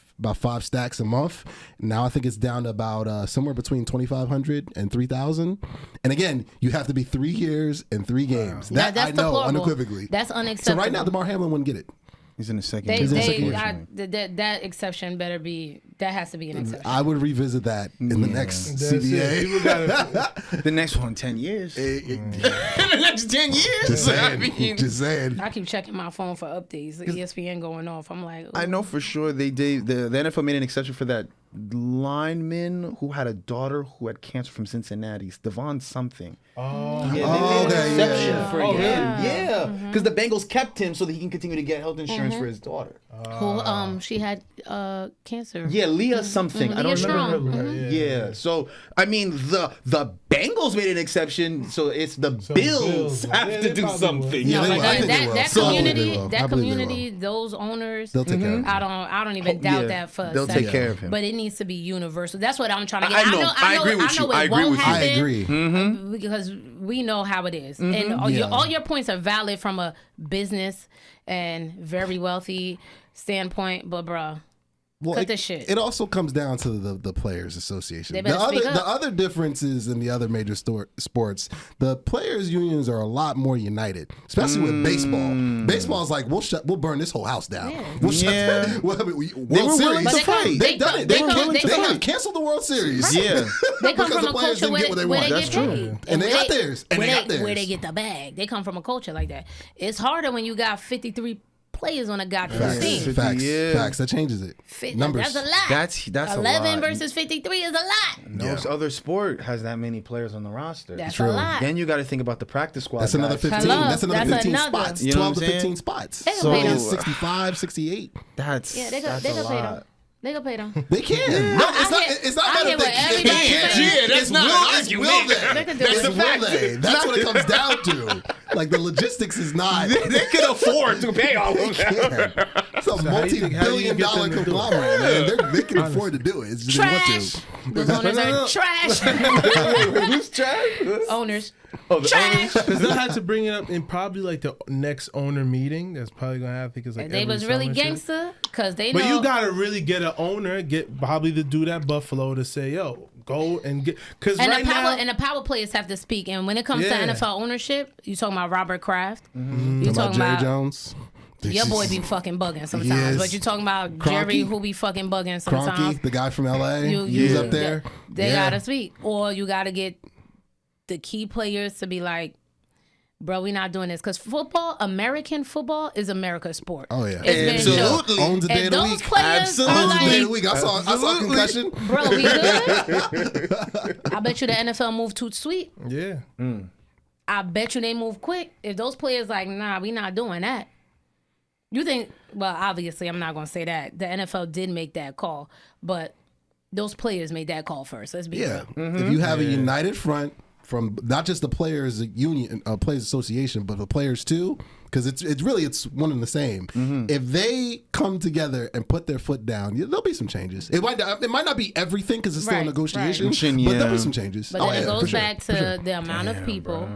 Speaker 3: stacks a month. Now I think it's down to about somewhere between 2,500 and 3,000. And again, you have to be 3 years and 3 games. That
Speaker 2: that's
Speaker 3: I know
Speaker 2: deplorable.
Speaker 3: unequivocally.
Speaker 2: That's
Speaker 3: So
Speaker 2: unacceptable.
Speaker 3: right now, Damar Hamlin wouldn't get it.
Speaker 4: He's in the second.
Speaker 2: They,
Speaker 3: He's in the
Speaker 2: they,
Speaker 3: second
Speaker 2: I, that exception better be. That has to be an exception.
Speaker 3: I would revisit that in the next
Speaker 5: That's it.
Speaker 3: CBA.
Speaker 5: People gotta,
Speaker 4: The next one, 10 years. The next 10 years.
Speaker 3: Just
Speaker 4: I
Speaker 3: saying.
Speaker 4: mean,
Speaker 3: Just saying.
Speaker 2: I keep checking my phone for updates. ESPN going off. I'm like,
Speaker 4: I know for sure they did. The NFL made an exception for that lineman who had a daughter who had cancer from Cincinnati's, Devon something.
Speaker 5: oh,
Speaker 4: Yeah, they
Speaker 3: Oh,
Speaker 4: made
Speaker 3: okay,
Speaker 4: an exception
Speaker 3: yeah.
Speaker 4: for
Speaker 5: Oh,
Speaker 4: him.
Speaker 5: really?
Speaker 4: Yeah, because the Bengals kept him so that he can continue to get health insurance for his daughter.
Speaker 2: who she had cancer.
Speaker 4: Yeah, Leah something. I
Speaker 2: Leah
Speaker 4: don't remember.
Speaker 2: Strong.
Speaker 5: Mhm.
Speaker 4: Yeah. So I mean, the Bengals made an exception, so it's the Bills
Speaker 5: Bills,
Speaker 4: have
Speaker 5: yeah,
Speaker 4: to
Speaker 5: they
Speaker 4: do
Speaker 5: probably
Speaker 4: something.
Speaker 3: Yeah,
Speaker 2: No,
Speaker 3: they
Speaker 2: but
Speaker 3: will. I think they will.
Speaker 2: that
Speaker 3: So-
Speaker 2: community,
Speaker 3: I believe they
Speaker 2: that
Speaker 3: will.
Speaker 2: community, those owners,
Speaker 3: They'll take care of it.
Speaker 2: I don't even doubt
Speaker 4: Yeah,
Speaker 2: that for a
Speaker 4: they'll
Speaker 2: second.
Speaker 4: take care of him.
Speaker 2: But it needs to be universal. That's what I'm trying to
Speaker 4: I
Speaker 2: get.
Speaker 4: know. I agree with you.
Speaker 2: It
Speaker 4: I agree
Speaker 2: won't
Speaker 4: with you.
Speaker 3: I
Speaker 2: happen
Speaker 3: agree.
Speaker 2: because we know how it is, and all your points are valid from a business and very wealthy standpoint. But bruh, Cut this shit.
Speaker 3: It also comes down to the Players Association.
Speaker 2: They better speak up.
Speaker 3: The other differences in the other major sports, the players' unions are a lot more united, especially with baseball. Baseball is like, we'll burn this whole house down.
Speaker 2: Yeah.
Speaker 3: We'll shut
Speaker 4: Yeah.
Speaker 3: World
Speaker 4: They were willing
Speaker 3: Series.
Speaker 4: to fight.
Speaker 3: They've done it. They
Speaker 2: come-
Speaker 3: have canceled the World Series.
Speaker 4: Yeah.
Speaker 2: They come
Speaker 3: Because
Speaker 2: from
Speaker 3: the
Speaker 2: a
Speaker 3: players
Speaker 2: culture
Speaker 3: didn't get what they
Speaker 2: where
Speaker 3: want.
Speaker 2: they
Speaker 3: That's
Speaker 2: get
Speaker 3: true.
Speaker 2: paid.
Speaker 3: And they
Speaker 2: where
Speaker 3: got theirs. And they got theirs.
Speaker 2: Where they get the bag. They come from a culture like that. It's harder when you got 53 players on a goddamn team.
Speaker 3: Facts. That changes it. Numbers.
Speaker 2: That's a lot.
Speaker 4: That's
Speaker 2: 11
Speaker 4: a lot.
Speaker 2: versus 53 is a lot.
Speaker 4: No other sport has that many players on the roster.
Speaker 2: That's a lot.
Speaker 4: Then you got to think about the practice squad.
Speaker 3: That's another 15.
Speaker 2: Hello.
Speaker 3: That's another
Speaker 2: That's
Speaker 3: 15
Speaker 2: another.
Speaker 3: spots.
Speaker 4: You know
Speaker 3: 12
Speaker 4: what
Speaker 3: to
Speaker 4: I'm
Speaker 3: 15
Speaker 4: saying?
Speaker 3: spots.
Speaker 2: They can
Speaker 3: So
Speaker 2: pay them.
Speaker 3: it's 65, 68.
Speaker 4: That's
Speaker 2: Yeah, they
Speaker 4: that's
Speaker 2: can
Speaker 4: a
Speaker 2: pay them.
Speaker 4: lot.
Speaker 2: They can pay them.
Speaker 3: They can. No, it's not
Speaker 2: I
Speaker 3: about
Speaker 2: hear
Speaker 3: if
Speaker 2: what
Speaker 3: they
Speaker 2: everybody
Speaker 3: can't.
Speaker 2: saying.
Speaker 1: Yeah, that's
Speaker 3: It's
Speaker 1: not
Speaker 3: will-
Speaker 1: an
Speaker 3: it's
Speaker 1: argument.
Speaker 3: will they.
Speaker 2: They can do
Speaker 3: That's
Speaker 2: it.
Speaker 3: the fact. That's what it comes down to. Like the logistics is not.
Speaker 1: They could afford to pay all of them.
Speaker 3: It's a
Speaker 5: how do you
Speaker 3: multi-billion
Speaker 5: get
Speaker 3: dollar
Speaker 5: them to do it?
Speaker 3: conglomerate, man. They can afford to do it. It's just they want
Speaker 2: Trash.
Speaker 3: to.
Speaker 2: Those owners are trash.
Speaker 4: Who's trash?
Speaker 2: Owners.
Speaker 4: Oh, the
Speaker 2: Trash.
Speaker 5: Because they'll have to bring it up in probably like the next owner meeting. That's probably gonna happen because like
Speaker 2: If they
Speaker 5: every
Speaker 2: was really
Speaker 5: summer shit.
Speaker 2: gangster, because they know.
Speaker 5: But you gotta really get an owner, get probably the dude at Buffalo to say, "Yo, go and get." Because
Speaker 2: and
Speaker 5: right
Speaker 2: the
Speaker 5: now,
Speaker 2: power players have to speak. And when it comes
Speaker 5: Yeah.
Speaker 2: to NFL ownership, you talking about Robert Kraft.
Speaker 3: Mm-hmm.
Speaker 2: You
Speaker 3: About
Speaker 2: talking
Speaker 3: Jerry
Speaker 2: about
Speaker 3: Jones.
Speaker 2: your boy be fucking bugging sometimes.
Speaker 3: Yes.
Speaker 2: But you talking about
Speaker 3: Kroenke.
Speaker 2: Jerry who be fucking bugging sometimes.
Speaker 3: Kroenke, the guy from LA.
Speaker 2: You-
Speaker 3: He's
Speaker 2: you-
Speaker 3: up there.
Speaker 2: They
Speaker 3: Yeah.
Speaker 2: gotta speak, or you gotta get the key players to be like, bro, we not doing this because football, American football, is America's sport.
Speaker 3: Oh, yeah.
Speaker 2: It's been shown.
Speaker 4: Absolutely.
Speaker 3: Owns a day
Speaker 2: And
Speaker 3: of the
Speaker 2: those
Speaker 3: week.
Speaker 2: players are
Speaker 3: Owns a day of the
Speaker 2: like,
Speaker 3: week. I saw concussion.
Speaker 2: bro, we good. I bet you the NFL move too sweet.
Speaker 5: yeah,
Speaker 2: I bet you they move quick. If those players like, nah, we not doing that. You think? Well, obviously, I'm not gonna say that. The NFL did make that call, but those players made that call first. Let's be
Speaker 3: Yeah.
Speaker 2: real.
Speaker 3: If you have a united front from not just the players union, players association, but the players too, because it's one and the same. If they come together and put their foot down, there'll be some changes. It might not be everything because it's still a
Speaker 2: Right,
Speaker 3: negotiation,
Speaker 4: right.
Speaker 3: but there'll
Speaker 4: Yeah.
Speaker 3: be some changes.
Speaker 2: But
Speaker 3: Oh,
Speaker 2: then it
Speaker 3: yeah,
Speaker 2: goes
Speaker 3: for sure,
Speaker 2: back
Speaker 3: for
Speaker 2: to
Speaker 3: sure.
Speaker 2: the amount of people.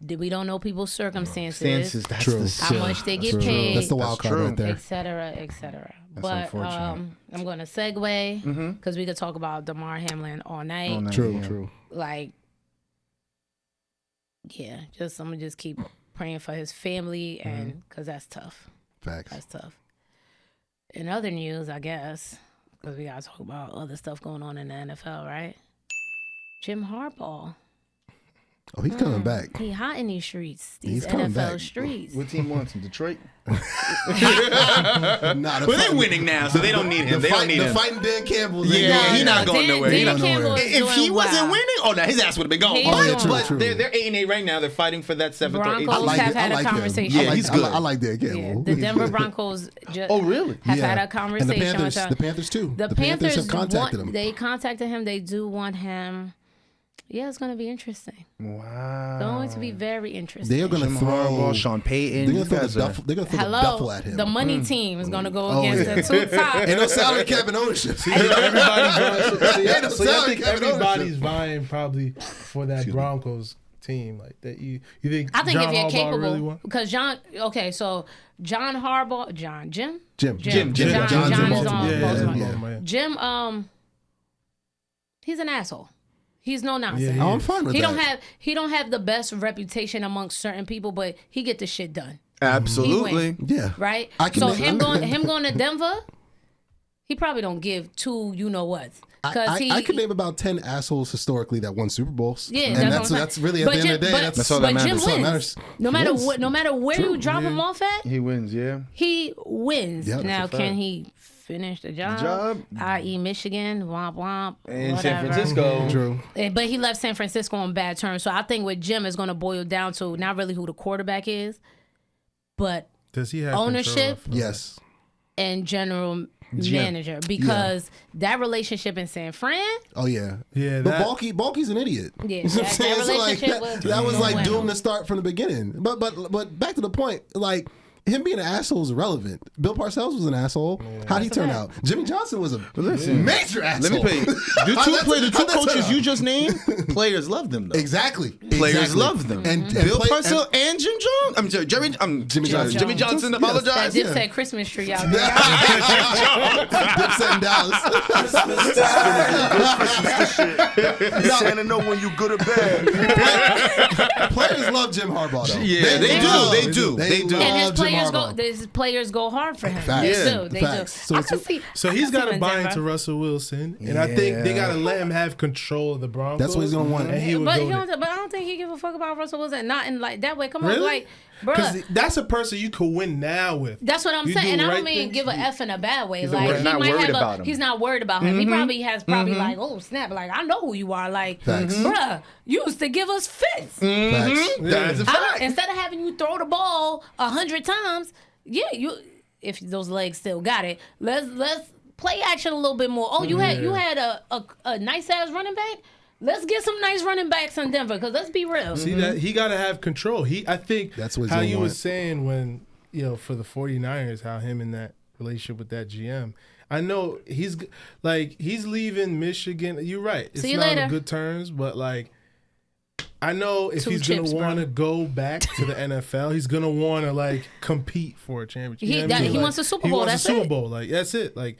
Speaker 2: We don't know people's circumstances,
Speaker 4: Stances, that's
Speaker 3: True.
Speaker 4: the
Speaker 2: how much they get paid,
Speaker 3: That's the wild card
Speaker 4: true.
Speaker 3: right there.
Speaker 2: et cetera, et cetera. But
Speaker 4: unfortunate.
Speaker 2: I'm going to segue because we could talk about Damar Hamlin all night.
Speaker 3: True.
Speaker 2: Like, yeah, I'm gonna just keep praying for his family and because that's tough.
Speaker 3: Facts.
Speaker 2: That's tough. In other news, I guess, because we gotta talk about other stuff going on in the NFL, right? Jim Harbaugh.
Speaker 3: Oh, he's coming back.
Speaker 2: He hot in these streets,
Speaker 3: He's
Speaker 2: these
Speaker 3: coming
Speaker 2: NFL
Speaker 3: back.
Speaker 2: streets.
Speaker 4: What team wants him? Detroit?
Speaker 3: Nah,
Speaker 1: Well, they're winning now, so they don't need him. They don't need
Speaker 3: the
Speaker 1: him.
Speaker 3: fighting Dan Campbell.
Speaker 1: Yeah, he not going nowhere. He
Speaker 2: Dan
Speaker 1: not
Speaker 2: Campbell is
Speaker 1: If he
Speaker 2: doing
Speaker 1: wasn't
Speaker 2: well.
Speaker 1: winning, oh no, his ass would have been gone.
Speaker 2: He's
Speaker 3: Oh, yeah,
Speaker 2: doing
Speaker 3: true,
Speaker 2: well.
Speaker 3: true.
Speaker 1: They're 8-8 right now. They're fighting for that 7th or 8th.
Speaker 2: Broncos
Speaker 3: like
Speaker 2: have
Speaker 3: it. I
Speaker 2: had a
Speaker 3: like him.
Speaker 2: conversation.
Speaker 1: Yeah, he's good.
Speaker 3: I like Dan
Speaker 2: Yeah,
Speaker 3: Campbell.
Speaker 2: the Denver Broncos just
Speaker 4: Oh, really?
Speaker 2: have
Speaker 3: Yeah.
Speaker 2: had a
Speaker 3: And
Speaker 2: conversation with
Speaker 3: the Panthers too.
Speaker 2: The Panthers
Speaker 3: have contacted him.
Speaker 2: They contacted him. They do want him. Yeah, it's going to be interesting.
Speaker 4: Wow.
Speaker 2: It's going to be very interesting.
Speaker 3: They are going to
Speaker 4: Jim
Speaker 3: throw.
Speaker 4: Harbaugh, Sean Payton.
Speaker 3: They're
Speaker 4: You
Speaker 3: going to throw
Speaker 4: guys
Speaker 3: the
Speaker 4: are-
Speaker 3: duffel. They're going to throw the
Speaker 2: Hello,
Speaker 3: duffel at him.
Speaker 2: the money team is going to go
Speaker 3: Oh,
Speaker 2: against
Speaker 3: yeah.
Speaker 2: the two top.
Speaker 3: Ain't no salary cap and ownership.
Speaker 5: everybody's
Speaker 3: no
Speaker 5: so I
Speaker 3: salary
Speaker 5: think
Speaker 3: cap and
Speaker 5: everybody's
Speaker 3: ownership.
Speaker 5: vying probably for that Broncos team like that. You think?
Speaker 2: I think
Speaker 5: John
Speaker 2: if you're
Speaker 5: Harbaugh
Speaker 2: capable,
Speaker 5: really won?
Speaker 2: because Jim Harbaugh, Jim
Speaker 3: Jim
Speaker 2: is
Speaker 3: John's in
Speaker 2: on
Speaker 3: Baltimore.
Speaker 2: Baltimore.
Speaker 5: Yeah.
Speaker 2: Jim, he's an asshole. He's no nonsense.
Speaker 5: Yeah,
Speaker 3: Oh, I'm fine with
Speaker 2: He
Speaker 3: that.
Speaker 2: don't have the best reputation amongst certain people, but he get the shit done.
Speaker 4: Absolutely.
Speaker 3: Yeah.
Speaker 2: Right?
Speaker 3: I can
Speaker 2: So
Speaker 3: make-
Speaker 2: him going to Denver, he probably don't give two you know whats.
Speaker 3: I could name about 10 assholes historically that won Super Bowls.
Speaker 2: Yeah,
Speaker 3: and
Speaker 2: that's what I'm saying.
Speaker 3: that's really at
Speaker 2: But
Speaker 3: the end of the day.
Speaker 2: Jim-
Speaker 3: That's
Speaker 4: all that
Speaker 2: but Jim
Speaker 4: matters.
Speaker 3: That's all that
Speaker 2: wins.
Speaker 3: matters.
Speaker 2: No
Speaker 3: He
Speaker 2: matter
Speaker 3: wins.
Speaker 2: what, no matter where you drop him off at,
Speaker 4: He wins, yeah.
Speaker 2: he wins.
Speaker 3: Yeah, that's
Speaker 2: now,
Speaker 4: a fact.
Speaker 2: can he finish the job? I.e. Michigan, womp womp,
Speaker 1: In
Speaker 2: whatever.
Speaker 1: San Francisco.
Speaker 3: True.
Speaker 2: But he left San Francisco on bad terms. So I think with Jim is going to boil down to not really who the quarterback is, but
Speaker 5: Does he have
Speaker 2: ownership?
Speaker 5: control of-
Speaker 3: Yes.
Speaker 2: and general manager, because that relationship in San Fran,
Speaker 3: Oh yeah.
Speaker 5: Yeah,
Speaker 3: But
Speaker 5: that-
Speaker 3: Balky's an idiot.
Speaker 2: Yeah,
Speaker 3: You know what I'm
Speaker 2: that
Speaker 3: saying? So,
Speaker 2: relationship was
Speaker 3: that was
Speaker 2: no
Speaker 3: like
Speaker 2: bueno.
Speaker 3: doomed to start from the beginning. But back to the point, like him being an asshole is irrelevant. Bill Parcells was an asshole. How'd he turn out? Jimmy Johnson was a major asshole.
Speaker 4: Let me pay. The two coaches you just named, players love them though.
Speaker 3: Exactly.
Speaker 4: players
Speaker 3: Exactly.
Speaker 4: love them.
Speaker 3: And
Speaker 4: Bill Parcells and Jim Jones. I'm sorry, Jimmy Johnson. Jimmy Johnson
Speaker 2: That
Speaker 4: apologized.
Speaker 2: Dipset Christmas tree out there.
Speaker 3: Dipset in Dallas.
Speaker 6: Santa know when you good or bad.
Speaker 3: Players love Jim Harbaugh, though.
Speaker 4: Yeah, they do. They do.
Speaker 2: And
Speaker 3: love
Speaker 2: his players go hard for him.
Speaker 3: Facts.
Speaker 2: They
Speaker 3: Yeah.
Speaker 2: do. They
Speaker 3: Facts.
Speaker 2: do. I could see.
Speaker 5: So he's got to buy into Russell Wilson, and I think they got to let him have control of the Broncos.
Speaker 3: That's what he's gonna want.
Speaker 5: And he would
Speaker 2: But
Speaker 5: go there.
Speaker 2: I don't think he give a fuck about Russell Wilson. Not in like that way. Come on,
Speaker 5: Really?
Speaker 2: like,
Speaker 5: Because
Speaker 2: bruh.
Speaker 5: that's a person you could win now with.
Speaker 2: That's what I'm
Speaker 5: You
Speaker 2: saying,
Speaker 5: do
Speaker 2: and I
Speaker 5: right
Speaker 2: don't mean
Speaker 5: things.
Speaker 2: give a F in a bad way.
Speaker 4: He's
Speaker 2: Like he
Speaker 4: not
Speaker 2: might
Speaker 4: worried
Speaker 2: have
Speaker 4: about him.
Speaker 2: he's not worried about him. He probably has like, oh snap, like I know who you are. Like,
Speaker 3: Facts.
Speaker 2: bruh, you used to give us fits.
Speaker 3: Facts.
Speaker 4: That's a fact.
Speaker 2: Instead of having you throw the ball 100 times, if those legs still got it, let's play action a little bit more. Oh, you had a nice ass running back. Let's get some nice running backs in Denver, because let's be real.
Speaker 5: See that he got to have control. I think
Speaker 3: That's what he's
Speaker 5: how
Speaker 3: gonna
Speaker 5: you
Speaker 3: want.
Speaker 5: was saying when for the 49ers, how him in that relationship with that GM. I know he's leaving Michigan. You're right. It's
Speaker 2: See you
Speaker 5: not
Speaker 2: later.
Speaker 5: on good terms, but like I know if
Speaker 2: 2
Speaker 5: he's
Speaker 2: chips,
Speaker 5: gonna want to
Speaker 2: bro.
Speaker 5: go back to the NFL, he's gonna want to like compete for a championship.
Speaker 2: He-
Speaker 5: You know what I mean?
Speaker 2: he
Speaker 5: Like,
Speaker 2: wants a Super
Speaker 5: he
Speaker 2: Bowl,
Speaker 5: wants
Speaker 2: that's
Speaker 5: a Super
Speaker 2: it.
Speaker 5: Bowl. Like that's it. Like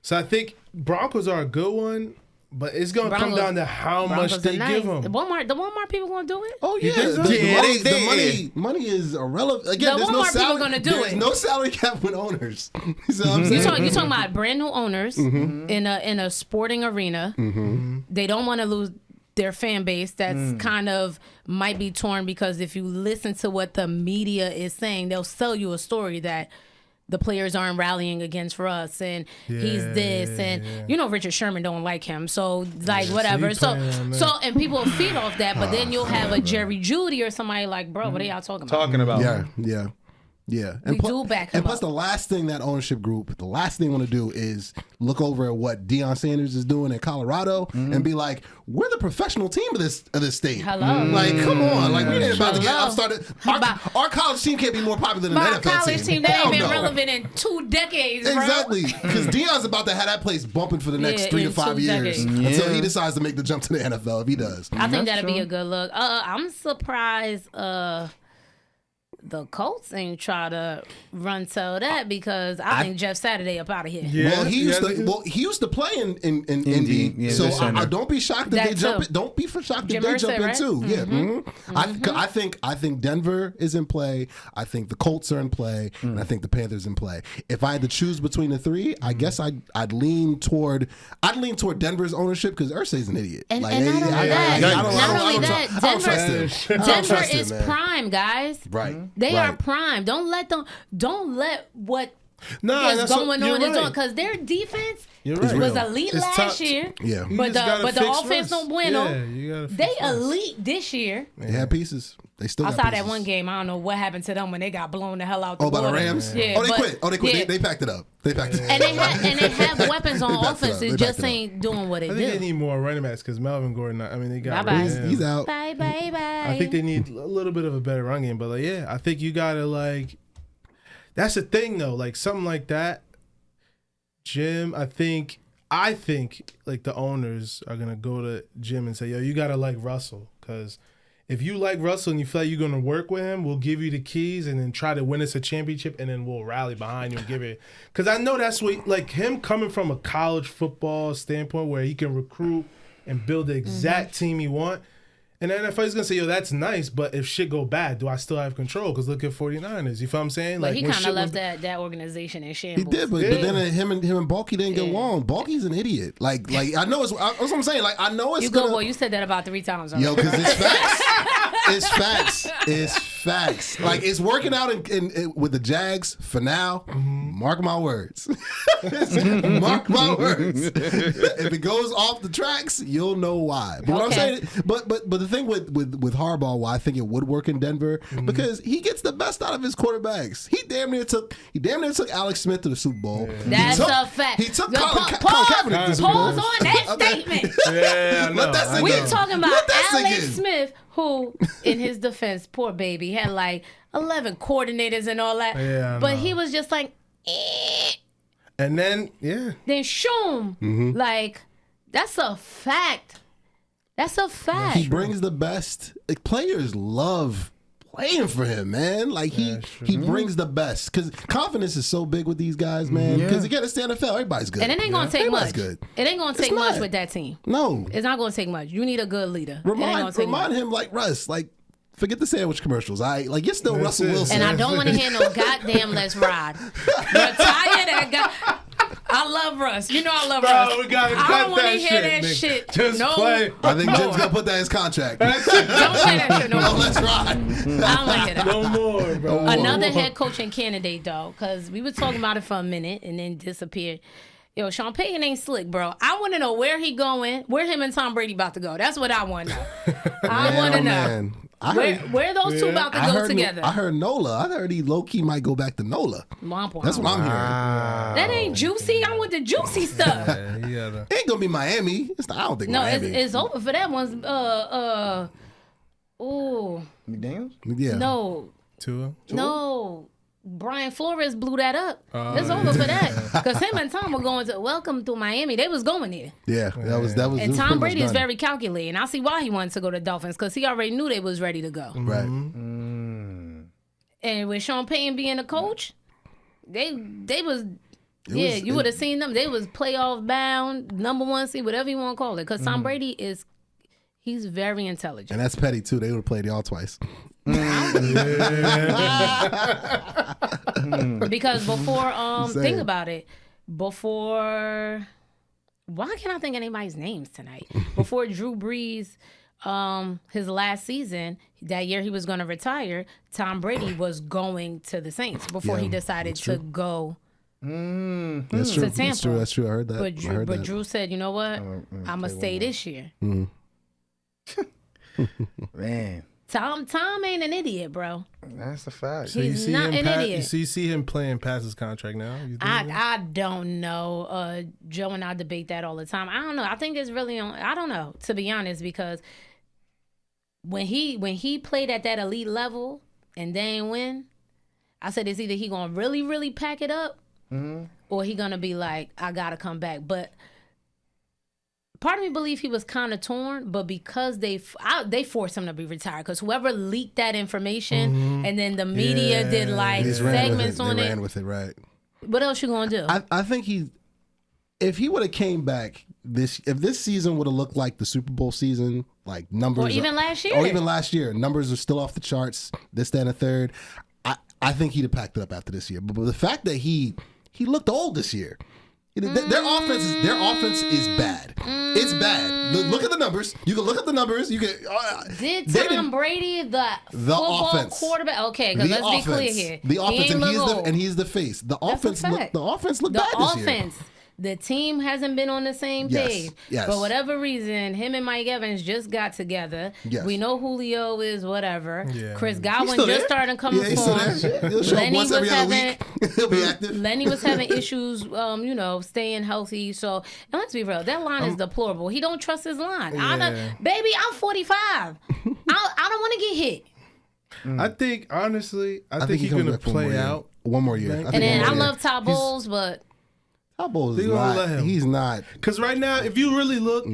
Speaker 5: so, I think Broncos are a good one, but it's gonna come
Speaker 2: Broncos-
Speaker 5: down to how much
Speaker 2: Broncos
Speaker 5: they
Speaker 2: are nice.
Speaker 5: give him.
Speaker 2: The Walmart people gonna do it.
Speaker 3: Oh
Speaker 5: You
Speaker 3: yeah,
Speaker 5: think so?
Speaker 3: the,
Speaker 4: Yeah,
Speaker 3: money is irrelevant. Again,
Speaker 2: The
Speaker 3: there's no
Speaker 2: Walmart people
Speaker 3: salary.
Speaker 2: gonna do
Speaker 3: There's
Speaker 2: it.
Speaker 3: no salary cap with owners. You see what I'm
Speaker 2: You
Speaker 3: saying?
Speaker 2: talking about brand new owners in a sporting arena. They don't want to lose their fan base. That's kind of might be torn, because if you listen to what the media is saying, they'll sell you a story that the players aren't rallying against Russ and he's this and Richard Sherman don't like him, so like whatever.
Speaker 5: he
Speaker 2: So
Speaker 5: playing on that.
Speaker 2: so and people feed off that, but then you'll have a Jerry Judy or somebody like, bro, what are y'all talking about?
Speaker 3: Yeah.
Speaker 2: We do back him
Speaker 3: And plus,
Speaker 2: up.
Speaker 3: the last thing that ownership group, the last thing they want to do is look over at what Deion Sanders is doing in Colorado and be like, "We're the professional team of this state."
Speaker 2: Hello.
Speaker 3: Like, come on, like we ain't about to get
Speaker 2: Hello.
Speaker 3: upstarted.
Speaker 2: About-
Speaker 3: Our college team can't be more popular than
Speaker 2: My
Speaker 3: the NFL
Speaker 2: college team that
Speaker 3: Hell
Speaker 2: ain't been
Speaker 3: no.
Speaker 2: relevant in 2 decades, bro.
Speaker 3: Exactly, because Deion's about to have that place bumping for the next
Speaker 2: Yeah,
Speaker 3: 3 to
Speaker 2: in
Speaker 3: 5
Speaker 2: 2
Speaker 3: years
Speaker 2: decades.
Speaker 3: until he decides to make the jump to the NFL. If he does,
Speaker 2: I think that'd be a good look. I'm surprised the Colts ain't try to run to that, because I think Jeff Saturday up out of here.
Speaker 5: Yeah.
Speaker 3: Well, he used to play in Indy,
Speaker 4: Yeah,
Speaker 3: so
Speaker 4: the center.
Speaker 3: I don't be shocked if
Speaker 2: That
Speaker 3: they jump
Speaker 2: too.
Speaker 3: in. Don't be shocked if
Speaker 2: Jim
Speaker 3: they
Speaker 2: Irsay,
Speaker 3: jump in
Speaker 2: right?
Speaker 3: too. Yeah, I think Denver is in play. I think the Colts are in play, and I think the Panthers in play. If I had to choose between the three, I guess I'd lean toward Denver's ownership, because Irsay's an idiot.
Speaker 2: And not
Speaker 3: I
Speaker 2: only
Speaker 3: don't-
Speaker 2: that,
Speaker 3: I don't-
Speaker 2: not
Speaker 3: I
Speaker 2: only
Speaker 3: don't
Speaker 2: that,
Speaker 3: trust- I don't trust him. I don't
Speaker 2: Denver
Speaker 3: trust him,
Speaker 2: is
Speaker 3: man.
Speaker 2: prime, guys.
Speaker 3: Right.
Speaker 2: They
Speaker 3: right.
Speaker 2: are prime. Don't let what
Speaker 5: Nah,
Speaker 2: is
Speaker 5: that's what-
Speaker 2: going
Speaker 5: you're
Speaker 2: on is
Speaker 5: right.
Speaker 2: on, because their defense
Speaker 5: You're right.
Speaker 2: was
Speaker 3: real.
Speaker 2: elite
Speaker 5: It's
Speaker 2: last
Speaker 5: top-
Speaker 2: year.
Speaker 3: Yeah.
Speaker 5: You
Speaker 2: But
Speaker 5: just gotta
Speaker 2: the
Speaker 5: fix
Speaker 2: offense
Speaker 5: Russ.
Speaker 2: no bueno.
Speaker 5: Yeah, you gotta
Speaker 2: They
Speaker 5: fix Russ.
Speaker 2: elite this year.
Speaker 3: They had pieces. They still got
Speaker 2: Outside that
Speaker 3: pieces.
Speaker 2: one game, I don't know what happened to them when they got blown the hell out the
Speaker 3: Oh, by the
Speaker 2: water.
Speaker 3: Rams?
Speaker 2: Yeah,
Speaker 3: Oh, they
Speaker 2: but-
Speaker 3: quit. Oh, they quit.
Speaker 2: yeah.
Speaker 3: They packed it up. They packed it up.
Speaker 2: And they have weapons on
Speaker 3: They backed it
Speaker 2: offense.
Speaker 3: up.
Speaker 2: It
Speaker 3: They
Speaker 2: just
Speaker 3: backed it up.
Speaker 2: ain't doing what
Speaker 5: I
Speaker 2: it
Speaker 5: think they
Speaker 2: do.
Speaker 5: need more running backs because Melvin Gordon. I mean, they got
Speaker 2: Bye-bye.
Speaker 5: rid of him.
Speaker 3: He's out.
Speaker 2: Bye, bye, bye.
Speaker 5: I think they need a little bit of a better run game, but like, yeah, I think you gotta like. That's the thing though, like something like that. Jim, I think like the owners are gonna go to Jim and say, "Yo, you gotta like Russell, because if you like Russell and you feel like you're gonna work with him, we'll give you the keys and then try to win us a championship, and then we'll rally behind you and give it." Because I know that's what like him coming from a college football standpoint where he can recruit and build the exact team he want. And the NFL is going to say, yo, that's nice, but if shit go bad, do I still have control? Because look at 49ers. You feel what I'm saying?
Speaker 2: But he
Speaker 5: when
Speaker 2: kind
Speaker 5: shit
Speaker 2: of left
Speaker 5: went-
Speaker 2: that organization in
Speaker 3: He
Speaker 2: shambles.
Speaker 3: did, but then him and Bulky didn't get
Speaker 2: Yeah.
Speaker 3: along. Bulky's an idiot. Like I know that's what I'm saying. Like I know it's
Speaker 2: You go,
Speaker 3: gonna,
Speaker 2: boy. You said that about 3 times.
Speaker 3: yo,
Speaker 2: already.
Speaker 3: because it's facts. It's facts. It's facts. Like it's working out in with the Jags for now. Mark my words. Mark my words. If it goes off the tracks, you'll know why. But what I'm
Speaker 2: Okay.
Speaker 3: saying, but the thing with Harbaugh, why I think it would work in Denver, because he gets the best out of his quarterbacks. He damn near took Alex Smith to the Super Bowl.
Speaker 2: That's
Speaker 3: He took,
Speaker 2: a fact.
Speaker 3: He took
Speaker 2: The
Speaker 3: Colin
Speaker 2: pause
Speaker 3: Kaepernick to the Super Bowl.
Speaker 2: on that
Speaker 3: Okay.
Speaker 2: statement.
Speaker 5: Yeah, I know.
Speaker 3: Let that
Speaker 5: I
Speaker 3: sink
Speaker 2: We
Speaker 5: know.
Speaker 3: in.
Speaker 2: talking about
Speaker 3: Let that sink
Speaker 2: Alex
Speaker 3: in.
Speaker 2: Smith, who, in his defense, poor baby, had like 11 coordinators and all that.
Speaker 5: Yeah, I
Speaker 2: but
Speaker 5: know.
Speaker 2: he was just like, eh.
Speaker 5: And then, yeah.
Speaker 2: Then shoom. Like, that's a fact. That's a fact.
Speaker 3: He brings the best. Like, players love playing for him, man. Like he brings the best because confidence is so big with these guys, man. Because you got to stay in the NFL, everybody's good,
Speaker 2: and it ain't gonna take
Speaker 3: everybody's
Speaker 2: much.
Speaker 3: Good.
Speaker 2: It ain't gonna take much with that team.
Speaker 3: No,
Speaker 2: it's not gonna take much. You need a good leader.
Speaker 3: Remind him like Russ, like forget the sandwich commercials. You're still Russell Wilson,
Speaker 2: and I don't want to hear no goddamn let's ride. Retire that guy. I love Russ. You know I love Russ.
Speaker 5: We gotta
Speaker 2: I
Speaker 5: cut
Speaker 2: don't want to
Speaker 5: that
Speaker 2: hear
Speaker 5: shit,
Speaker 2: that
Speaker 5: nigga.
Speaker 2: shit.
Speaker 5: Just
Speaker 2: no,
Speaker 5: play.
Speaker 3: I think Jim's gonna put that in his contract.
Speaker 2: Don't play that shit no more.
Speaker 3: Let's ride.
Speaker 2: I don't want to hear that.
Speaker 5: No more, bro.
Speaker 2: Another head coaching candidate, though, because we were talking about it for a minute and then disappeared. Yo, Sean Payton ain't slick, bro. I want to know where he going, where him and Tom Brady about to go. That's what I want to know. I want to know.
Speaker 3: Man.
Speaker 2: Where those two about to go together?
Speaker 3: I heard Nola. I heard he low-key might go back to Nola. That's what I'm hearing.
Speaker 2: That ain't juicy. I want the juicy stuff.
Speaker 3: It ain't gonna be Miami. I don't think Miami.
Speaker 2: It's over for that one.
Speaker 4: McDaniels?
Speaker 3: Yeah.
Speaker 2: No.
Speaker 5: Tua?
Speaker 2: No. Brian Flores blew that up. It's over for that. Because him and Tom were going to welcome to Miami. They was going there.
Speaker 3: Yeah, that was.
Speaker 2: And Tom Brady is very calculating. I see why he wanted to go to Dolphins because he already knew they was ready to go.
Speaker 3: Right.
Speaker 2: And with Sean Payton being the coach, they was. You would have seen them. They was playoff bound, number 1 seed, whatever you want to call it. Because Tom Brady he's very intelligent.
Speaker 3: And that's petty too. They would have played y'all twice.
Speaker 2: Because before, think about it. Before, why can't I think of anybody's names tonight? Before Drew Brees, his last season, that year he was going to retire, Tom Brady was going to the Saints before he decided to go
Speaker 3: That's true.
Speaker 2: to Tampa.
Speaker 3: That's true. I heard that.
Speaker 2: But Drew said, you know what? I'm going to stay this year.
Speaker 4: Man.
Speaker 2: Tom ain't an idiot, bro.
Speaker 4: That's a fact.
Speaker 2: He's not an idiot.
Speaker 5: You see him playing past his contract now?
Speaker 2: I don't know. Joe and I debate that all the time. I don't know. I think it's really on. I don't know, to be honest, because when he played at that elite level and they ain't win, I said it's either he gonna really, really pack it up, or he gonna be like, I gotta come back. But part of me believe he was kind of torn, but because they forced him to be retired, because whoever leaked that information and then the media did like segments on it.
Speaker 3: They ran with it, right?
Speaker 2: What else you gonna do?
Speaker 3: I think if he would have came back if this season would have looked like the Super Bowl season, like numbers,
Speaker 2: or even last year,
Speaker 3: numbers are still off the charts. This, that, and the third. I think he'd have packed it up after this year. But the fact that he looked old this year. Their offense is bad. It's bad. Look at the numbers. You can look at the numbers. You can.
Speaker 2: Did Tom Brady the football
Speaker 3: offense
Speaker 2: quarterback? Okay, because let's be clear here.
Speaker 3: The offense, and he's the face. The offense looked bad this year.
Speaker 2: The team hasn't been on the same page.
Speaker 3: Yes.
Speaker 2: For whatever reason, him and Mike Evans just got together.
Speaker 3: Yes.
Speaker 2: We know Julio is whatever.
Speaker 5: Yeah.
Speaker 2: Chris Godwin just started coming
Speaker 3: he's
Speaker 2: form.
Speaker 3: still there. He'll show up once every other week. He'll be active.
Speaker 2: Lenny was having issues, staying healthy. So, and let's be real, that line is deplorable. He don't trust his line. Baby, I'm 45. I don't want to get hit.
Speaker 5: I think, honestly, I think he's going to play out.
Speaker 3: One more year.
Speaker 2: And then I love Todd Bowles, but...
Speaker 3: He's not.
Speaker 5: Because right now, if you really look,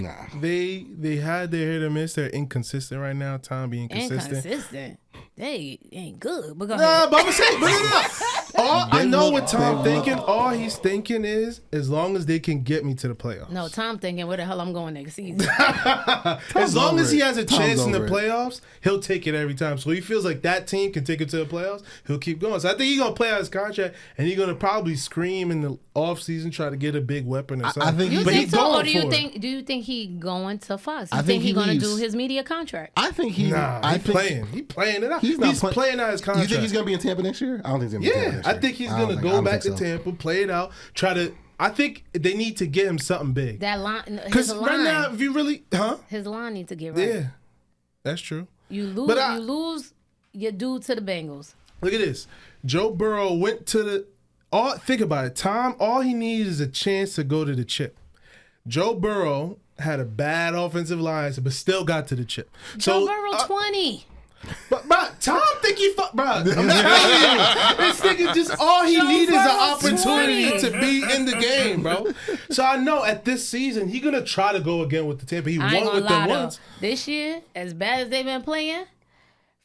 Speaker 5: they had their hit or miss. They're inconsistent right now. Tom being inconsistent.
Speaker 2: They ain't good. But go
Speaker 5: ahead. But I'm saying, I know what Tom thinking. All he's thinking is, as long as they can get me to the playoffs.
Speaker 2: No, Tom thinking, where the hell I'm going next season.
Speaker 5: As long as he has a chance in the playoffs, he'll take it every time. So he feels like that team can take him to the playoffs. He'll keep going. So I think he's gonna play out his contract, and he's gonna probably scream in the offseason, try to get a big weapon or something.
Speaker 3: I think.
Speaker 2: You think so, or do you think he going to Fox? You think he's gonna do his media contract?
Speaker 3: I think he.
Speaker 5: He's playing. He's playing it out. He's playing out his contract.
Speaker 3: You think he's gonna be in Tampa next year? I don't think he's gonna be in Tampa next year.
Speaker 5: I think he's gonna go back to Tampa, play it out, try to. I think they need to get him something big.
Speaker 2: That line,
Speaker 5: because right now, if you really,
Speaker 2: his line needs to get right.
Speaker 5: Yeah, that's true.
Speaker 2: You lose your dude to the Bengals.
Speaker 5: Look at this. Joe Burrow went to the. Think about it. Tom, all he needs is a chance to go to the chip. Joe Burrow had a bad offensive line, but still got to the chip.
Speaker 2: Joe Burrow 20.
Speaker 5: But Tom think he fuck, bro. I'm telling you, this nigga just all he needs is an opportunity to be in the game, bro. So I know at this season he gonna try to go again with the Tampa. He
Speaker 2: I ain't
Speaker 5: won with
Speaker 2: gonna
Speaker 5: them
Speaker 2: lie,
Speaker 5: once.
Speaker 2: though. This year, as bad as they've been playing,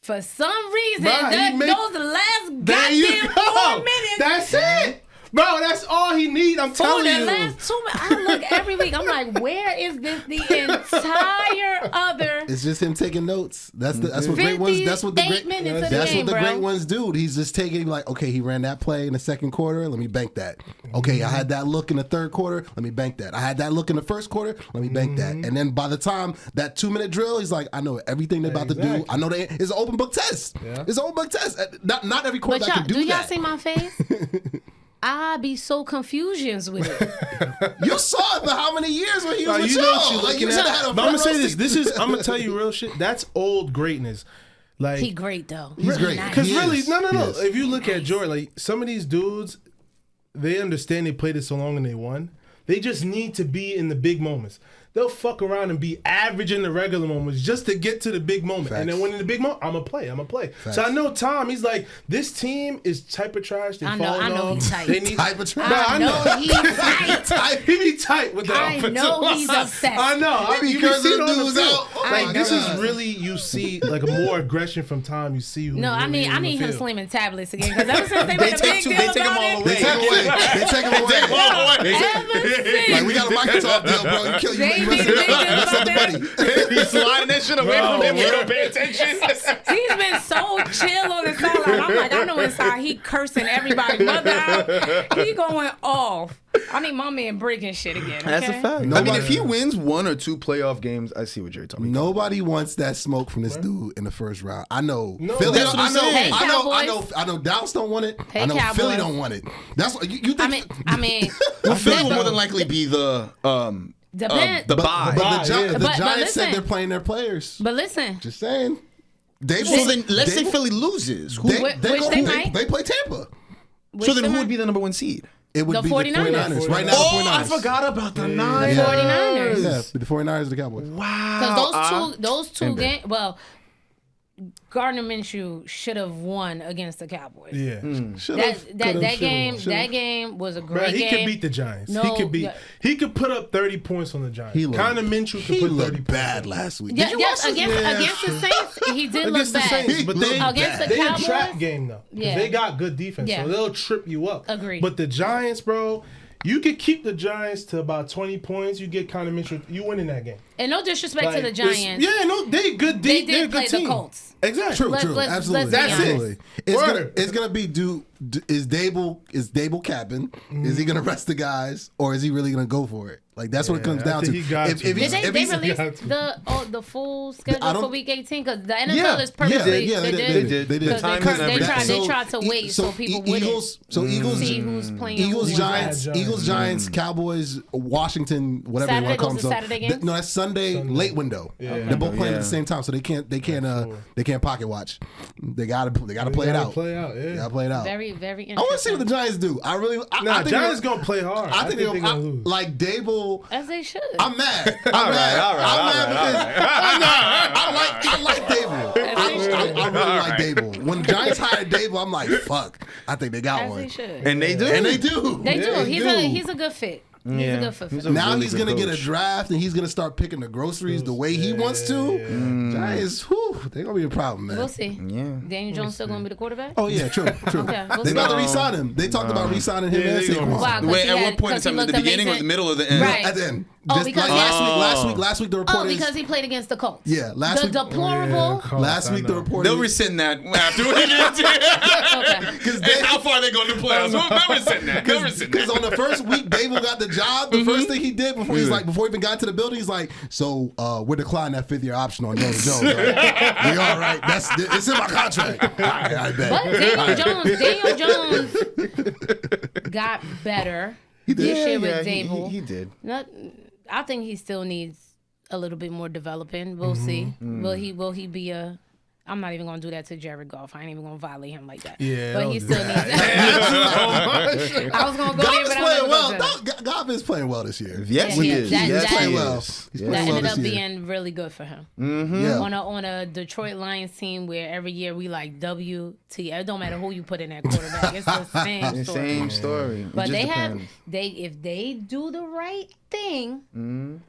Speaker 2: for some reason,
Speaker 5: Bruh, he make-
Speaker 2: those last
Speaker 5: There you
Speaker 2: goddamn
Speaker 5: go.
Speaker 2: 4 minutes.
Speaker 5: That's it. Bro, that's all he need. I'm telling
Speaker 2: the
Speaker 5: you.
Speaker 2: last 2 minutes, I look every week. I'm like, where is this? The entire other
Speaker 3: It's just him taking notes. That's what great ones. That's what the
Speaker 2: 58
Speaker 3: great.
Speaker 2: minutes of the
Speaker 3: That's
Speaker 2: game,
Speaker 3: what the
Speaker 2: bro.
Speaker 3: great ones do. He's just taking like, okay, he ran that play in the second quarter. Let me bank that. Okay, I had that look in the third quarter. Let me bank that. I had that look in the first quarter. Let me bank that. And then by the time that 2-minute drill, he's like, I know everything they're about to do.
Speaker 5: Exactly.
Speaker 3: I know it's an open book test.
Speaker 5: Yeah.
Speaker 3: It's an open book test. Not every
Speaker 2: But
Speaker 3: quarterback
Speaker 2: y'all,
Speaker 3: can do
Speaker 2: y'all
Speaker 3: that.
Speaker 2: see my face? I be so confusions with it.
Speaker 3: You saw it for how many years when he was
Speaker 5: Like,
Speaker 3: with
Speaker 5: you know what
Speaker 3: y'all?
Speaker 5: you're
Speaker 3: Like, you
Speaker 5: looking
Speaker 3: should
Speaker 5: at.
Speaker 3: have had a
Speaker 5: But I'm gonna
Speaker 3: front
Speaker 5: say
Speaker 3: row
Speaker 5: this.
Speaker 3: seat.
Speaker 5: I'm gonna tell you real shit. That's old greatness. Like
Speaker 2: He great though.
Speaker 3: He's great.
Speaker 2: Nice.
Speaker 5: Because
Speaker 3: He
Speaker 5: really,
Speaker 3: is.
Speaker 5: no.
Speaker 3: He is.
Speaker 5: If you look at Jordan, like some of these dudes, they understand they played it so long and they won. They just need to be in the big moments. They'll fuck around and be average in the regular moments just to get to the big moment.
Speaker 3: Facts.
Speaker 5: And then when in the big moment, I'm gonna play.
Speaker 3: Facts.
Speaker 5: So I know Tom, he's like, this team is type of trash. They
Speaker 2: I know
Speaker 5: falling off.
Speaker 2: he's tight.
Speaker 5: They need
Speaker 3: Type of trash.
Speaker 5: Bro,
Speaker 2: I know he's tight.
Speaker 5: He be tight with the
Speaker 2: I
Speaker 5: offensive
Speaker 2: know
Speaker 5: line.
Speaker 2: he's upset.
Speaker 5: I know.
Speaker 3: He be
Speaker 5: You
Speaker 3: cursing
Speaker 5: see it on the
Speaker 3: dudes
Speaker 5: field.
Speaker 3: out. Oh
Speaker 5: Like
Speaker 3: my
Speaker 5: this
Speaker 3: God.
Speaker 5: is really you see like a more aggression from Tom. You see who
Speaker 2: No, I
Speaker 5: really
Speaker 2: need
Speaker 5: is on the
Speaker 2: him
Speaker 5: field.
Speaker 2: slamming tablets again because ever since they
Speaker 4: They
Speaker 2: made a
Speaker 4: take
Speaker 2: big
Speaker 4: two.
Speaker 2: deal
Speaker 4: They take them
Speaker 2: about
Speaker 4: all
Speaker 2: it,
Speaker 4: away.
Speaker 3: They take him away. They take him away.
Speaker 2: ever since
Speaker 3: Like, we got a Microsoft deal, bro. You kill you.
Speaker 2: They
Speaker 3: You
Speaker 2: made a big deal
Speaker 3: mess up
Speaker 2: about
Speaker 3: the
Speaker 2: that.
Speaker 3: buddy.
Speaker 4: He's sliding that shit away from him. You don't pay attention.
Speaker 2: He's been so chill on the sideline. I'm like, I know inside he cursing everybody mother out. He going off. I need my man breaking shit again. Okay?
Speaker 4: That's a fact. I mean,
Speaker 3: Nobody-
Speaker 4: if he wins 1 or 2 playoff games, I see what you're talking about.
Speaker 3: Nobody wants that smoke from this dude in the first round. I know.
Speaker 5: No.
Speaker 3: Philly.
Speaker 4: That's what I'm saying.
Speaker 3: I know. Dallas don't want it.
Speaker 2: Hey,
Speaker 3: I know
Speaker 2: Cowboys.
Speaker 3: Philly don't want it. That's what you think.
Speaker 2: I mean,
Speaker 4: Well, Philly will more than likely be the
Speaker 2: Depend-
Speaker 4: the
Speaker 3: but
Speaker 4: bye.
Speaker 3: the, Gi-
Speaker 5: yeah.
Speaker 3: the
Speaker 2: But
Speaker 3: Giants said
Speaker 2: listen.
Speaker 3: they're playing their players.
Speaker 2: but listen,
Speaker 3: Just saying. They
Speaker 4: So then let's say Philly loses. Who,
Speaker 3: They,
Speaker 2: Which
Speaker 3: they,
Speaker 2: they
Speaker 3: go, they,
Speaker 2: might.
Speaker 3: they play Tampa.
Speaker 4: so then who would be the number 1 seed?
Speaker 3: It would
Speaker 2: The
Speaker 3: be
Speaker 2: 49ers.
Speaker 3: the 49ers. Right now,
Speaker 4: Oh,
Speaker 3: the 49ers.
Speaker 4: I forgot about the
Speaker 2: the
Speaker 4: Niners.
Speaker 2: 49ers.
Speaker 3: Yeah, the 49ers and the Cowboys.
Speaker 4: Wow.
Speaker 2: Because those two games, well, Gardner Minshew should have won against the Cowboys.
Speaker 5: Yeah.
Speaker 2: That game was a
Speaker 5: Bro,
Speaker 2: great
Speaker 5: he
Speaker 2: game.
Speaker 5: could beat the Giants.
Speaker 2: No,
Speaker 5: He could put up 30 points on the Giants.
Speaker 3: He looked-
Speaker 5: Connor Minshew could
Speaker 3: He
Speaker 5: put 30
Speaker 3: looked
Speaker 5: points.
Speaker 3: bad last week.
Speaker 2: Yeah,
Speaker 3: Did you
Speaker 2: yes,
Speaker 3: watch this?
Speaker 2: against the Saints, he did look
Speaker 5: Against the
Speaker 2: bad.
Speaker 5: Saints, but
Speaker 3: He
Speaker 5: they
Speaker 3: looked
Speaker 2: Against
Speaker 3: bad.
Speaker 2: the
Speaker 5: they a
Speaker 2: Cowboys?
Speaker 5: trap game though. 'Cause
Speaker 2: Yeah.
Speaker 5: They got good defense,
Speaker 2: Yeah.
Speaker 5: so they'll trip you up.
Speaker 2: Agreed.
Speaker 5: But the Giants, bro, you could keep the Giants to about 20 points. You get Connor Minshew, you win in that game.
Speaker 2: And no disrespect to
Speaker 5: Like,
Speaker 2: the
Speaker 5: it's-
Speaker 2: Giants.
Speaker 5: Yeah, no, they good.
Speaker 2: They
Speaker 5: They're a
Speaker 2: did
Speaker 5: good
Speaker 2: play the
Speaker 5: team.
Speaker 2: Colts.
Speaker 5: Exactly.
Speaker 3: True,
Speaker 2: Let's-
Speaker 3: true,
Speaker 2: let's-
Speaker 3: absolutely,
Speaker 2: let's be honest.
Speaker 3: absolutely. It's
Speaker 5: Word.
Speaker 3: gonna be is Dable capping? Is he gonna rest the guys, or is he really gonna go for it? Like that's what it comes
Speaker 5: I
Speaker 3: down
Speaker 5: think
Speaker 3: to.
Speaker 5: he got to.
Speaker 2: Did
Speaker 3: he's-
Speaker 2: they
Speaker 3: if he's-
Speaker 2: release
Speaker 5: got to.
Speaker 2: the full
Speaker 3: I
Speaker 2: schedule
Speaker 3: don't-
Speaker 2: for Week 18? Because the NFL
Speaker 4: Yeah,
Speaker 2: is purposely
Speaker 3: yeah, they did. They did.
Speaker 2: Because
Speaker 4: Time
Speaker 2: they,
Speaker 4: and everything.
Speaker 2: they tried to wait so people wouldn't
Speaker 3: Eagles,
Speaker 2: see who's playing.
Speaker 3: Eagles,
Speaker 2: who.
Speaker 3: Giants,
Speaker 5: Giants.
Speaker 3: Eagles, Giants, Cowboys, Washington, whatever
Speaker 2: Saturday
Speaker 3: they want to call
Speaker 2: goes to
Speaker 3: them.
Speaker 2: Saturday games?
Speaker 3: No, that's Sunday late window. They're both playing at the same time, so they can't pocket watch. They gotta play it out.
Speaker 5: Play out,
Speaker 3: They
Speaker 5: yeah.
Speaker 3: gotta play it out.
Speaker 2: Very, very
Speaker 3: I want to see
Speaker 2: interesting.
Speaker 3: what the Giants do. I
Speaker 5: Nah,
Speaker 3: think
Speaker 5: Giants gonna play hard.
Speaker 3: I think
Speaker 5: they're gonna lose.
Speaker 3: like Dable.
Speaker 2: As they should.
Speaker 3: I'm mad. I'm
Speaker 4: All
Speaker 3: mad.
Speaker 4: right,
Speaker 3: I'm mad because I like Dable. I really like Dable. When Giants hired Dable, I'm like, fuck. I think they got
Speaker 2: As
Speaker 3: one.
Speaker 2: they should.
Speaker 4: And they do.
Speaker 3: And they do.
Speaker 2: They do.
Speaker 3: They
Speaker 2: He's a good fit. He's a good fit.
Speaker 4: He's a
Speaker 3: Now
Speaker 4: really
Speaker 3: he's
Speaker 4: good
Speaker 3: gonna get a
Speaker 4: coach.
Speaker 3: draft and he's gonna start picking the groceries the way he wants to. Giants, whew, they're gonna be a problem, man.
Speaker 2: We'll see.
Speaker 4: Yeah.
Speaker 2: Daniel Jones still going to be the quarterback?
Speaker 3: Oh yeah, true.
Speaker 2: Okay, we'll
Speaker 3: They
Speaker 2: see.
Speaker 3: about to re-sign him. They talked about re-signing him
Speaker 5: Yeah,
Speaker 3: and
Speaker 5: they gonna
Speaker 3: Saquon.
Speaker 2: Wow, 'cause
Speaker 4: Wait,
Speaker 2: he
Speaker 4: at
Speaker 2: had-
Speaker 4: what point in
Speaker 2: 'cause he
Speaker 4: time? At the
Speaker 2: looked
Speaker 4: beginning or the
Speaker 2: amazing.
Speaker 4: middle or the end?
Speaker 2: Right.
Speaker 3: At the end.
Speaker 2: Oh,
Speaker 3: Just
Speaker 2: because-
Speaker 3: last week the report
Speaker 2: Oh,
Speaker 3: is
Speaker 2: because he played against the Colts.
Speaker 3: Yeah, last
Speaker 2: the
Speaker 3: week-
Speaker 2: deplorable.
Speaker 3: last week the report
Speaker 4: They'll
Speaker 3: is
Speaker 4: rescind that after we get to
Speaker 2: Okay.
Speaker 4: And how far they go to the playoffs? They'll rescind that. They'll rescind
Speaker 3: because
Speaker 4: that.
Speaker 3: on the first week Dable got the job. The first thing he did before before he even got to the building, he's like, "So we're declining that 5th-year option on Daniel Jones. Right? We all right? It's in my contract. All right, I bet."
Speaker 2: But Daniel Jones got better this year with Dable.
Speaker 4: He did.
Speaker 2: I think he still needs a little bit more developing. We'll see. Will he be a I'm not even gonna do that to Jared Goff. I ain't even gonna violate him like that.
Speaker 5: Yeah,
Speaker 2: but
Speaker 5: don't
Speaker 2: he
Speaker 5: do
Speaker 2: still
Speaker 5: that.
Speaker 2: needs. I was gonna go
Speaker 3: Goff
Speaker 2: there,
Speaker 3: is
Speaker 2: but
Speaker 3: playing
Speaker 2: I'm
Speaker 3: well.
Speaker 2: not gonna
Speaker 3: Goff is playing well this year.
Speaker 4: Yes,
Speaker 2: Yeah,
Speaker 4: he
Speaker 2: yeah,
Speaker 4: is.
Speaker 2: that-
Speaker 4: Yes,
Speaker 2: that-
Speaker 4: he
Speaker 3: playing
Speaker 4: is.
Speaker 3: well.
Speaker 4: Yes.
Speaker 3: He's
Speaker 2: That
Speaker 3: playing well
Speaker 2: ended up
Speaker 3: this year.
Speaker 2: being really good for him.
Speaker 3: Yeah.
Speaker 2: On a Detroit Lions team where every year we like WT. It don't matter who you put in that quarterback. It's the same story.
Speaker 4: Same story. It
Speaker 2: But
Speaker 4: just
Speaker 2: they
Speaker 4: depends.
Speaker 2: if they do the right thing,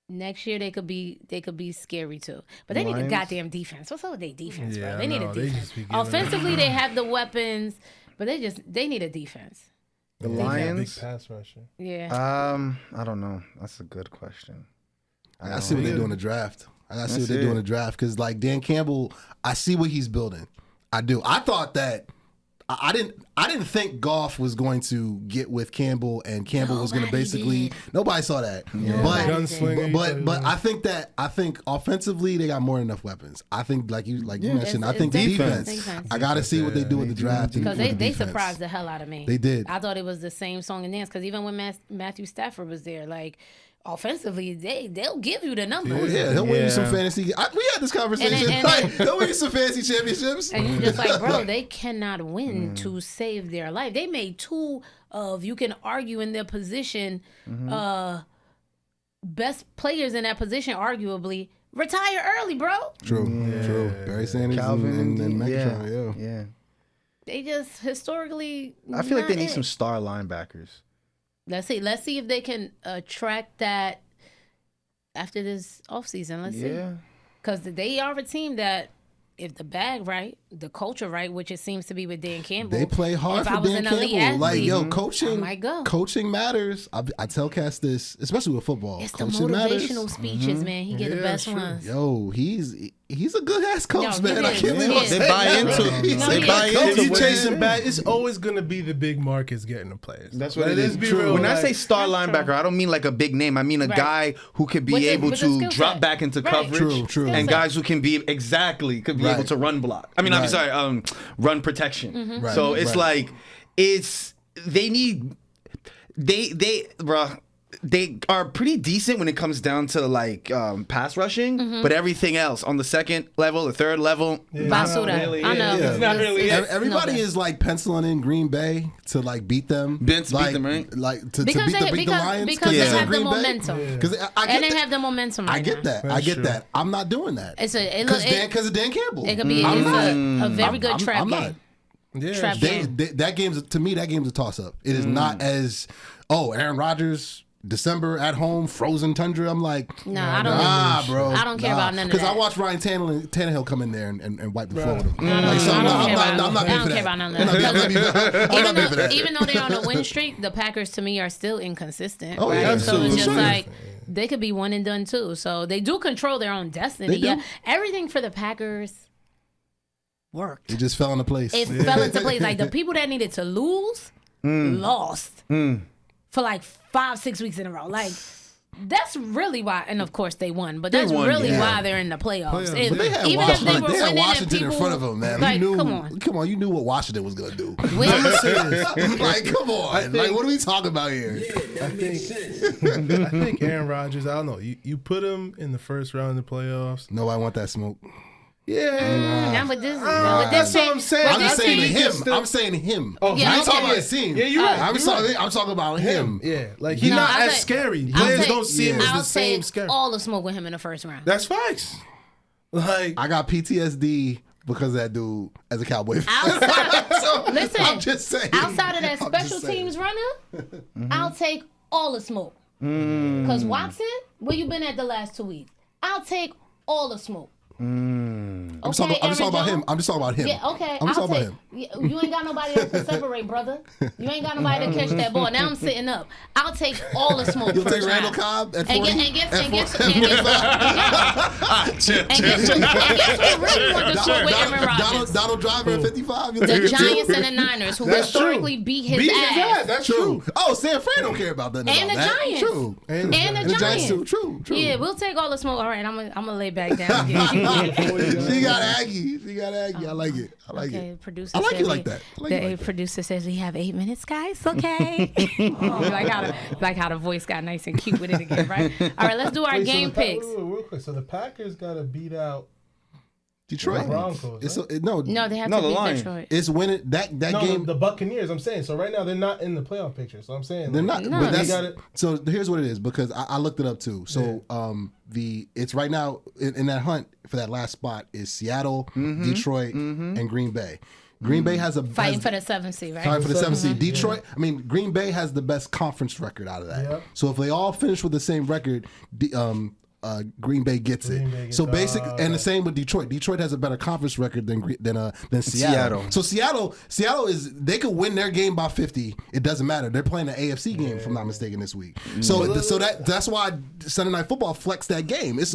Speaker 2: next year they could be scary too. But they need a
Speaker 4: Lions?
Speaker 2: goddamn defense. What's up with their defense,
Speaker 5: Yeah,
Speaker 2: bro? They need
Speaker 5: no,
Speaker 2: a
Speaker 5: they
Speaker 2: defense.
Speaker 5: just be giving
Speaker 2: Offensively, they have the weapons, but they need a defense.
Speaker 4: The
Speaker 5: Big
Speaker 4: Lions.
Speaker 5: pass rusher.
Speaker 2: Yeah.
Speaker 4: I don't know. That's a good question.
Speaker 3: I gotta see what they do in the draft. I gotta see what they do in the draft because, like Dan Campbell, I see what he's building. I do. I thought that I didn't think Goff was going to get with Campbell and Campbell was going to basically. Nobody saw that.
Speaker 5: Gunslinger,
Speaker 3: But I think offensively they got more than enough weapons. I think like you mentioned. I think the defense. I gotta see what they do with the draft and
Speaker 2: Because
Speaker 3: with the
Speaker 2: they
Speaker 3: defense.
Speaker 2: surprised the hell out of me.
Speaker 3: They did.
Speaker 2: I thought it was the same song and dance because even when Matthew Stafford was there, like offensively, they'll give you the numbers.
Speaker 3: Yeah, he'll win you some fantasy. We had this conversation.
Speaker 2: And
Speaker 3: He'll win you some fantasy championships.
Speaker 2: And you're just like, bro, they cannot win to save their life. They made two of, you can argue in their position, best players in that position, arguably, retire early, bro.
Speaker 3: True. Barry Sanders
Speaker 4: Calvin
Speaker 3: and Megatron,
Speaker 4: yeah.
Speaker 2: They just historically.
Speaker 4: I feel like they need
Speaker 2: not
Speaker 4: some
Speaker 2: it.
Speaker 4: star linebackers.
Speaker 2: Let's see if they can attract that after this offseason. Let's see.
Speaker 4: Yeah.
Speaker 2: Because they are a team that, if the bag right, the culture right, which it seems to be with Dan Campbell.
Speaker 3: They play hard
Speaker 2: if
Speaker 3: for
Speaker 2: I was
Speaker 3: Dan
Speaker 2: an elite
Speaker 3: Campbell. Like,
Speaker 2: athlete,
Speaker 3: yo,
Speaker 2: I
Speaker 3: coaching
Speaker 2: might go.
Speaker 3: coaching matters. I tell Cass this, especially with football.
Speaker 2: It's the
Speaker 3: coaching
Speaker 2: motivational
Speaker 3: matters.
Speaker 2: speeches, man. He get the best
Speaker 5: true.
Speaker 2: ones.
Speaker 3: Yo, he's a good ass coach,
Speaker 2: Yo,
Speaker 3: man.
Speaker 2: he
Speaker 3: I
Speaker 2: is.
Speaker 3: can't believe
Speaker 2: He
Speaker 3: I'm
Speaker 2: is.
Speaker 3: saying
Speaker 4: They buy
Speaker 3: that.
Speaker 4: into-
Speaker 3: He's
Speaker 2: they
Speaker 3: a
Speaker 2: buy
Speaker 3: good coach,
Speaker 5: If you
Speaker 3: man.
Speaker 5: chasing back, it's always gonna be the big markets getting the players.
Speaker 4: That's what it
Speaker 5: Let's
Speaker 4: is.
Speaker 5: be real,
Speaker 4: When I
Speaker 5: like-
Speaker 4: say star
Speaker 2: That's
Speaker 4: linebacker,
Speaker 2: true.
Speaker 4: I don't mean like a big name. I mean a
Speaker 2: Right.
Speaker 4: guy who could be
Speaker 2: With the-
Speaker 4: able
Speaker 2: with the
Speaker 4: to
Speaker 2: skill
Speaker 4: drop
Speaker 2: set.
Speaker 4: back into
Speaker 2: Right.
Speaker 4: coverage,
Speaker 3: True.
Speaker 4: and
Speaker 2: set.
Speaker 4: guys who can be could be
Speaker 3: Right.
Speaker 4: able to run block. I mean, I'm
Speaker 3: Right.
Speaker 4: sorry, run protection.
Speaker 2: Mm-hmm.
Speaker 3: Right.
Speaker 4: So it's
Speaker 3: Right.
Speaker 4: like they are pretty decent when it comes down to like pass rushing,
Speaker 2: Mm-hmm.
Speaker 4: but everything else on the second level, the third level,
Speaker 2: Basura.
Speaker 5: really
Speaker 2: I know.
Speaker 5: is. It's not really
Speaker 2: It's
Speaker 3: Everybody
Speaker 2: no good.
Speaker 3: is like penciling in Green Bay to like beat them.
Speaker 4: Beat
Speaker 3: like,
Speaker 4: them, right?
Speaker 3: Like to
Speaker 2: Because
Speaker 3: beat
Speaker 2: they
Speaker 3: the Lions
Speaker 2: because they
Speaker 3: it's in
Speaker 2: have the
Speaker 3: Green Bay.
Speaker 2: momentum.
Speaker 3: Because I get
Speaker 2: And they
Speaker 3: that.
Speaker 2: have the momentum right
Speaker 3: I get
Speaker 2: now.
Speaker 3: that. I
Speaker 5: That's
Speaker 3: get
Speaker 5: true.
Speaker 3: that. I'm not doing that.
Speaker 2: It's a
Speaker 3: Because of Dan Campbell.
Speaker 2: it could be
Speaker 3: I'm
Speaker 2: it's
Speaker 3: not.
Speaker 2: a very good trap
Speaker 3: I'm
Speaker 2: game.
Speaker 5: Yeah,
Speaker 2: Trap
Speaker 5: sure.
Speaker 2: game.
Speaker 3: That game's to me. That game's a toss up. It is not as Aaron Rodgers. December at home, frozen tundra. I'm like,
Speaker 2: No, I don't.
Speaker 3: nah, bro.
Speaker 2: I don't care about none of
Speaker 3: Because
Speaker 2: that.
Speaker 3: I watched Ryan Tannehill come in there and wipe the floor with him.
Speaker 2: I don't care
Speaker 3: I'm not being for that.
Speaker 2: about none of
Speaker 3: I'm not
Speaker 2: that.
Speaker 3: being for that.
Speaker 2: Even though they're on a win streak, the Packers to me are still inconsistent.
Speaker 3: Oh,
Speaker 2: right?
Speaker 3: yeah,
Speaker 2: So it's just
Speaker 3: absolutely.
Speaker 2: like they could be one and done too. So they do control their own destiny.
Speaker 3: They do.
Speaker 2: Yeah, everything for the Packers worked.
Speaker 3: It just fell into place.
Speaker 2: It fell into place. Like the people that needed to lose lost for like 5-6 weeks in a row. Like that's really why. And of course they won, but that's
Speaker 4: won,
Speaker 2: really
Speaker 3: yeah.
Speaker 2: why they're in the playoffs. And
Speaker 3: But they had
Speaker 2: even if they
Speaker 3: Washington,
Speaker 2: were winning and
Speaker 3: Washington in
Speaker 2: people,
Speaker 3: front of them, man.
Speaker 2: Like,
Speaker 3: you knew,
Speaker 2: come on.
Speaker 3: you knew what Washington was gonna do.
Speaker 2: Win.
Speaker 3: Like, come on. Like, what are we talking about here?
Speaker 5: I think Aaron Rodgers. I don't know. You put him in the first round of the playoffs.
Speaker 3: No, I want that smoke.
Speaker 5: Yeah.
Speaker 2: Now with this,
Speaker 5: That's what I'm saying.
Speaker 3: I'm just saying
Speaker 5: think
Speaker 3: him.
Speaker 5: he's still-
Speaker 3: I'm saying him.
Speaker 5: Oh,
Speaker 2: Yeah,
Speaker 3: I ain't
Speaker 2: okay.
Speaker 3: talking about his team.
Speaker 5: Yeah, you're right.
Speaker 3: I'm talking about him.
Speaker 5: Yeah, like he's
Speaker 2: No,
Speaker 5: not
Speaker 2: I'll
Speaker 5: as
Speaker 2: take-
Speaker 5: scary.
Speaker 2: I'll
Speaker 5: Players
Speaker 2: take-
Speaker 5: don't see him as
Speaker 2: I'll
Speaker 5: the same
Speaker 2: take
Speaker 5: scary.
Speaker 2: all the smoke with him in the first round.
Speaker 5: That's facts. Like
Speaker 3: I got PTSD because of that dude as a Cowboy fan.
Speaker 2: Outside, listen,
Speaker 3: I'm just saying.
Speaker 2: outside of that
Speaker 3: I'm
Speaker 2: special
Speaker 3: just saying.
Speaker 2: teams runner, I'll take all the smoke. Because Watson, where you been at the last 2 weeks? I'll take all the smoke.
Speaker 3: I'm just talking about him. I'm just talking about him.
Speaker 2: Yeah, okay.
Speaker 3: I'm just
Speaker 2: I'll
Speaker 3: talking
Speaker 2: take.
Speaker 3: about him.
Speaker 2: You ain't got nobody else to separate, brother. You ain't got nobody to catch that ball. Now I'm sitting up. I'll take all the smoke.
Speaker 3: You'll take
Speaker 2: first
Speaker 3: Randall
Speaker 2: round.
Speaker 3: Cobb at
Speaker 2: And
Speaker 3: 40?
Speaker 2: guess who really want the smoke with Aaron Rodgers?
Speaker 3: Donald Driver at 55. You'll take
Speaker 2: The
Speaker 3: him too?
Speaker 2: Giants and the Niners, who
Speaker 5: That's
Speaker 2: historically
Speaker 5: true.
Speaker 2: beat his ass.
Speaker 5: That's
Speaker 3: True.
Speaker 5: true.
Speaker 3: Oh, San Fran don't care about that.
Speaker 2: And the Giants.
Speaker 3: True.
Speaker 5: And
Speaker 2: And the
Speaker 3: And the Giants too.
Speaker 2: Giants.
Speaker 3: True.
Speaker 2: Yeah, we'll take all the smoke. All right, I'm gonna lay back down again.
Speaker 3: She got Aggie. I like it. I like
Speaker 2: Okay,
Speaker 3: it.
Speaker 2: producer.
Speaker 3: I like
Speaker 2: said
Speaker 3: you
Speaker 2: we-
Speaker 3: like that. I like you
Speaker 2: the
Speaker 3: like that.
Speaker 2: producer says we have 8 minutes, guys. Okay. like how the voice got nice and cute with it again, right? All right, let's do our game picks.
Speaker 5: Real quick. So the Packers got to beat out
Speaker 3: Detroit.
Speaker 5: Broncos,
Speaker 3: It's
Speaker 5: right?
Speaker 2: No, they have
Speaker 4: No,
Speaker 2: to
Speaker 4: the
Speaker 2: beat
Speaker 4: Lions.
Speaker 2: Detroit.
Speaker 3: It's when it that
Speaker 5: No,
Speaker 3: game.
Speaker 5: the Buccaneers. I'm saying. So right now they're not in the playoff picture. So I'm saying
Speaker 3: They're
Speaker 5: like,
Speaker 3: not,
Speaker 2: No.
Speaker 3: but
Speaker 2: They
Speaker 3: that's
Speaker 5: got it.
Speaker 3: so. Here's what it is because I looked it up too. So it's right now in that hunt for that last spot is Seattle, Detroit, and Green Bay. Green Bay has a
Speaker 2: Fighting for the 7th seed, right?
Speaker 3: fighting for the 7th seed. Detroit. I mean, Green Bay has the best conference record out of that.
Speaker 5: Yep.
Speaker 3: So if they all finish with the same record, Green Bay gets
Speaker 5: Green
Speaker 3: it.
Speaker 5: Bay gets
Speaker 3: So
Speaker 5: it.
Speaker 3: basically, and the same with Detroit. Detroit has a better conference record than Seattle. So Seattle is they could win their game by 50. It doesn't matter. They're playing an AFC game, if I'm not mistaken, this week. So that's why Sunday Night Football flexed that game. That's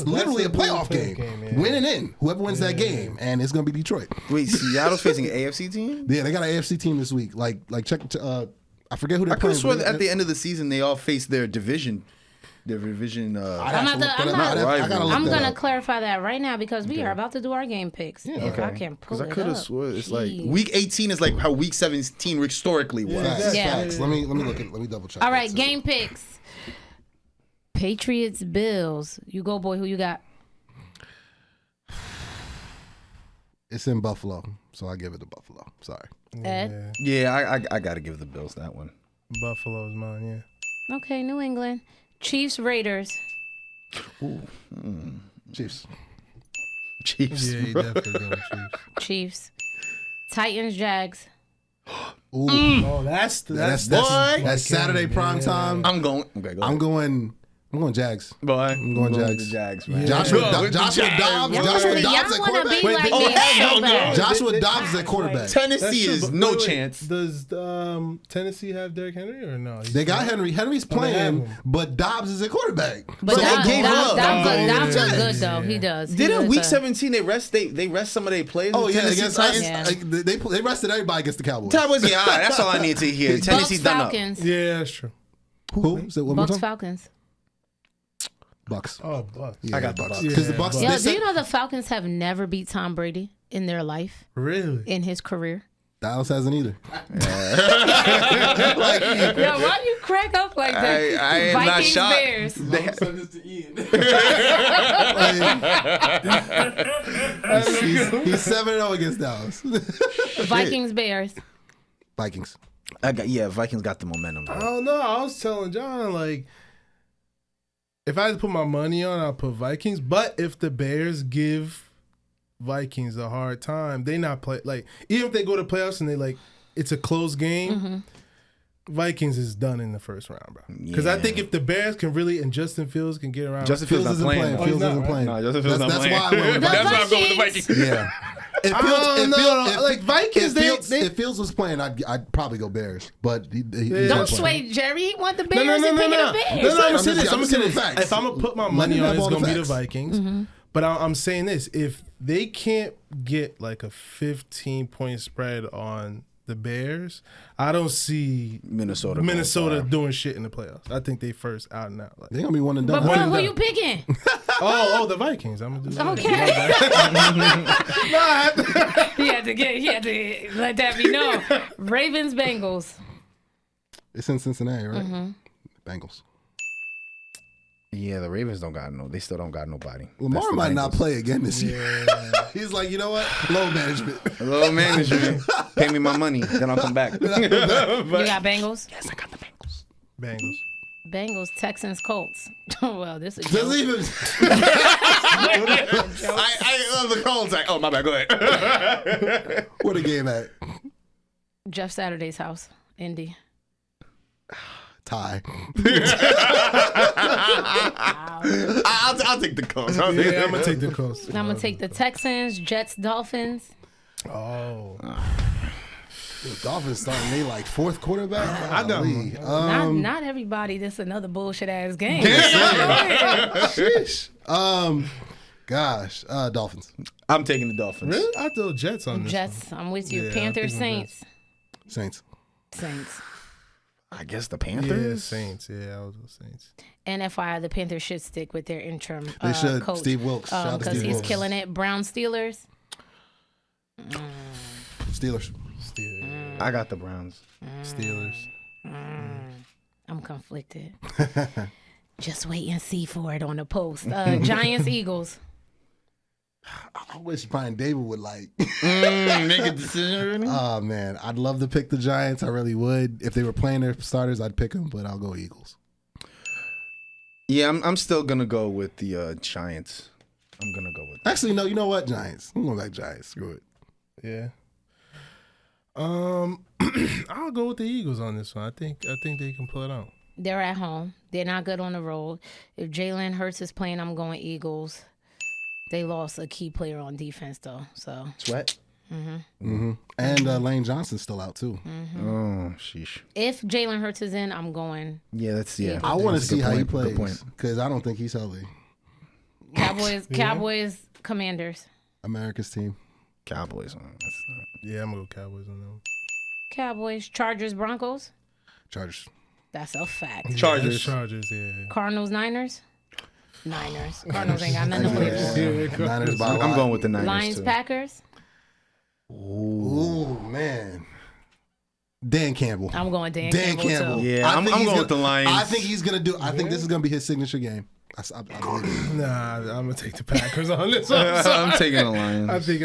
Speaker 3: literally a playoff game. Win and in. Whoever wins that game, and it's gonna be Detroit.
Speaker 4: Wait, Seattle's facing an AFC team?
Speaker 3: Yeah, they got an AFC team this week. Like check. I forget who they're
Speaker 4: I could
Speaker 3: playing.
Speaker 4: have sworn at the end of the season they all faced their division. Their division.
Speaker 2: I'm gonna clarify that right now because we are about to do our game picks. If I can pull
Speaker 4: Because
Speaker 2: it
Speaker 4: I could have
Speaker 2: up.
Speaker 4: sworn it's like
Speaker 2: Jeez.
Speaker 4: week 18 is like how week 17 historically was.
Speaker 3: Facts,
Speaker 2: Yeah.
Speaker 3: facts. Let me look at. Let me double check.
Speaker 2: All
Speaker 3: that,
Speaker 2: right,
Speaker 3: too.
Speaker 2: game picks. Patriots, Bills. You go, boy. Who you got?
Speaker 3: It's in Buffalo, so I give it to Buffalo. Sorry.
Speaker 2: Ed.
Speaker 4: Yeah, I got to give the Bills that one.
Speaker 5: Buffalo's mine. Yeah.
Speaker 2: Okay, New England. Chiefs, Raiders.
Speaker 3: Chiefs.
Speaker 4: Chiefs.
Speaker 5: Yeah, you definitely go with Chiefs.
Speaker 2: Chiefs. Titans, Jags.
Speaker 3: Ooh.
Speaker 5: Oh, that's
Speaker 3: Saturday prime time.
Speaker 4: I'm going. Okay, go
Speaker 3: I'm
Speaker 4: ahead.
Speaker 3: going Jags.
Speaker 4: Boy,
Speaker 3: I'm going
Speaker 4: with
Speaker 3: Jags.
Speaker 4: the Jags, man.
Speaker 3: Joshua
Speaker 4: Go with the
Speaker 3: Dobbs.
Speaker 4: Jags.
Speaker 2: Y'all
Speaker 3: Joshua
Speaker 2: wanna-
Speaker 3: Dobbs
Speaker 2: y'all
Speaker 3: at
Speaker 2: wanna
Speaker 3: quarterback.
Speaker 2: be like me
Speaker 4: hell
Speaker 2: so
Speaker 4: no.
Speaker 2: bad.
Speaker 3: Joshua Dobbs is at quarterback.
Speaker 4: Tennessee is no chance.
Speaker 5: Does Tennessee have Derrick Henry or no?
Speaker 3: They got Henry. Henry's
Speaker 5: they have
Speaker 3: playing,
Speaker 5: him.
Speaker 3: but Dobbs is at quarterback.
Speaker 2: But
Speaker 4: So they
Speaker 2: Dobbs
Speaker 4: gave him up.
Speaker 2: Dobbs
Speaker 3: Yeah.
Speaker 2: look good though. He does. He
Speaker 4: Didn't
Speaker 2: does,
Speaker 4: week 17 they rest some of their players?
Speaker 3: Oh
Speaker 4: the
Speaker 3: yeah,
Speaker 4: Tennessee
Speaker 3: against
Speaker 4: Titans?
Speaker 3: us,
Speaker 2: Yeah.
Speaker 3: they rested everybody against the Cowboys.
Speaker 4: Cowboys, yeah, all right, that's all I need to hear. Tennessee's
Speaker 2: Bucks,
Speaker 4: done up.
Speaker 2: Falcons.
Speaker 5: Yeah, that's true.
Speaker 3: Who? Say it one more
Speaker 2: Bucks,
Speaker 3: time.
Speaker 2: Falcons.
Speaker 3: Bucks.
Speaker 5: Oh, Bucks.
Speaker 3: Yeah,
Speaker 4: I got the Bucks.
Speaker 3: because the
Speaker 5: Yeah,
Speaker 3: Bucks.
Speaker 5: Bucks.
Speaker 2: Yo,
Speaker 3: They
Speaker 2: do
Speaker 3: said,
Speaker 2: you know the Falcons have never beat Tom Brady in their life,
Speaker 5: Really?
Speaker 2: in his career?
Speaker 3: Dallas hasn't either.
Speaker 2: Yo, why you crack up like that?
Speaker 4: I am not
Speaker 2: Vikings,
Speaker 4: shocked.
Speaker 2: Bears.
Speaker 7: Send this to Ian.
Speaker 3: He's 7-0 against Dallas.
Speaker 2: Vikings, Bears.
Speaker 3: Vikings.
Speaker 4: Vikings got the momentum.
Speaker 5: I
Speaker 4: Bro.
Speaker 5: don't know. I was telling John, like, if I had to put my money on, I'll put Vikings. But if the Bears give Vikings a hard time, they not play. Like, even if they go to playoffs and they, like, it's a close game, Vikings is done in the first round, bro. Because I think if the Bears can really, and Justin Fields can get around.
Speaker 4: Justin
Speaker 3: Fields
Speaker 4: Fields
Speaker 3: isn't
Speaker 4: not
Speaker 3: playing.
Speaker 4: playing.
Speaker 3: Fields
Speaker 5: he's
Speaker 3: isn't
Speaker 5: not,
Speaker 3: playing.
Speaker 4: No, Justin Fields not
Speaker 3: That's
Speaker 4: playing.
Speaker 3: why I went with
Speaker 4: That's
Speaker 3: Vikings.
Speaker 4: why I'm going with the Vikings.
Speaker 3: Yeah. If
Speaker 5: Vikings,
Speaker 3: if Fields was playing, I'd probably go Bears. But he
Speaker 2: Don't sway Jerry. He want the Bears
Speaker 5: No,
Speaker 2: and picking the
Speaker 5: No,
Speaker 2: Bears.
Speaker 5: I'm
Speaker 3: I'm
Speaker 5: gonna say
Speaker 3: just-
Speaker 5: this.
Speaker 3: I'm
Speaker 5: I'm
Speaker 3: just
Speaker 5: gonna
Speaker 3: giving
Speaker 5: say
Speaker 3: facts.
Speaker 5: this. If I'm gonna put my
Speaker 3: Let
Speaker 5: money
Speaker 3: him
Speaker 5: on,
Speaker 3: have
Speaker 5: it's
Speaker 3: all the
Speaker 5: gonna be the
Speaker 3: facts.
Speaker 5: Vikings. But I'm saying this: if they can't get like a 15-point spread on the Bears, I don't see
Speaker 4: Minnesota going far.
Speaker 5: doing shit in the playoffs. I think they first out and out. Like,
Speaker 3: They're gonna be one and
Speaker 2: But
Speaker 3: done.
Speaker 2: bro,
Speaker 5: and
Speaker 2: who
Speaker 5: done.
Speaker 2: you picking?
Speaker 5: the Vikings. I'm gonna do that.
Speaker 2: Okay. He had to let that be known. Ravens, Bengals.
Speaker 3: It's in Cincinnati, right? Bengals.
Speaker 4: Yeah, the Ravens they still don't got nobody.
Speaker 3: Lamar
Speaker 4: That's the
Speaker 3: might not
Speaker 4: Bengals.
Speaker 3: play again this year. He's like, you know what? Low management.
Speaker 4: Low management. Pay me my money, then I'll come back.
Speaker 2: You got Bengals?
Speaker 4: Yes, I got the Bengals.
Speaker 5: Bengals.
Speaker 2: Bengals, Texans, Colts. Well, this is
Speaker 3: Doesn't even.
Speaker 4: I love the Colts. Oh, my bad. Go ahead.
Speaker 3: What a game at?
Speaker 2: Jeff Saturday's house, Indy.
Speaker 3: Tie.
Speaker 4: I'll take the Colts.
Speaker 5: Yeah, I'm gonna take the Colts.
Speaker 2: I'm gonna take the Texans, Jets, Dolphins.
Speaker 5: Oh,
Speaker 3: The Dolphins starting they like fourth quarterback.
Speaker 5: I know.
Speaker 2: Not everybody. This another bullshit ass game.
Speaker 3: Sheesh. Dolphins.
Speaker 4: I'm taking the Dolphins.
Speaker 5: really? I throw Jets on this.
Speaker 2: Jets, I'm with you.
Speaker 5: Yeah, I
Speaker 2: Panthers,
Speaker 5: think
Speaker 2: Saints.
Speaker 3: Saints.
Speaker 4: I guess the
Speaker 5: Yeah,
Speaker 4: Panthers.
Speaker 5: Saints. Yeah, I was with Saints.
Speaker 2: And FYI, the Panthers should stick with their interim
Speaker 3: They should.
Speaker 2: coach.
Speaker 3: Steve Wilkes. Shout out to
Speaker 2: Because
Speaker 3: Steve
Speaker 2: he's
Speaker 3: Wilkes.
Speaker 2: killing it. Brown Steelers.
Speaker 3: Steelers.
Speaker 5: Steelers.
Speaker 4: I got the Browns.
Speaker 5: Steelers.
Speaker 2: I'm conflicted. Just wait and see for it on the post. Giants, Eagles.
Speaker 3: I wish Brian David would like.
Speaker 4: Make a decision already?
Speaker 3: Oh man, I'd love to pick the Giants. I really would. If they were playing their starters, I'd pick them, but I'll go Eagles.
Speaker 4: Yeah, I'm still gonna go with the Giants. I'm gonna go with.
Speaker 3: Actually, no. You know what? Giants. I'm going back Giants. Screw it.
Speaker 5: Yeah. I'll go with the Eagles on this one. I think they can pull it out.
Speaker 2: They're at home. They're not good on the road. If Jalen Hurts is playing, I'm going Eagles. They lost a key player on defense, though. So
Speaker 4: Sweat.
Speaker 3: And Lane Johnson's still out too.
Speaker 4: Oh, sheesh.
Speaker 2: if Jalen Hurts is in, I'm going
Speaker 4: Yeah, that's
Speaker 3: I want to
Speaker 4: that's a
Speaker 3: see
Speaker 4: good
Speaker 3: how he
Speaker 4: point. Good
Speaker 3: plays
Speaker 4: point.
Speaker 3: because I don't think he's healthy.
Speaker 2: Cowboys, Commanders.
Speaker 3: America's team.
Speaker 4: Cowboys. That's not...
Speaker 5: Yeah, I'm gonna go Cowboys on them.
Speaker 2: Cowboys, Chargers, Broncos.
Speaker 3: Chargers.
Speaker 2: That's a fact.
Speaker 4: Chargers.
Speaker 5: Chargers, yeah.
Speaker 2: Cardinals, Niners. Cardinals ain't got nothing to play for.
Speaker 3: Niners by a
Speaker 4: I'm
Speaker 3: lot.
Speaker 4: going with the Niners
Speaker 2: Lions,
Speaker 4: too.
Speaker 2: Packers.
Speaker 3: Ooh, man. Dan Campbell.
Speaker 2: I'm going Dan
Speaker 3: Campbell.
Speaker 2: Campbell, too.
Speaker 4: Yeah,
Speaker 3: I
Speaker 4: I'm
Speaker 3: think he's
Speaker 4: going
Speaker 3: gonna-
Speaker 4: with the Lions.
Speaker 3: I think he's gonna do. I think this is gonna be his signature game. I believe it.
Speaker 5: Nah, I'm gonna take the Packers on this one.
Speaker 4: I'm taking the Lions.
Speaker 5: I think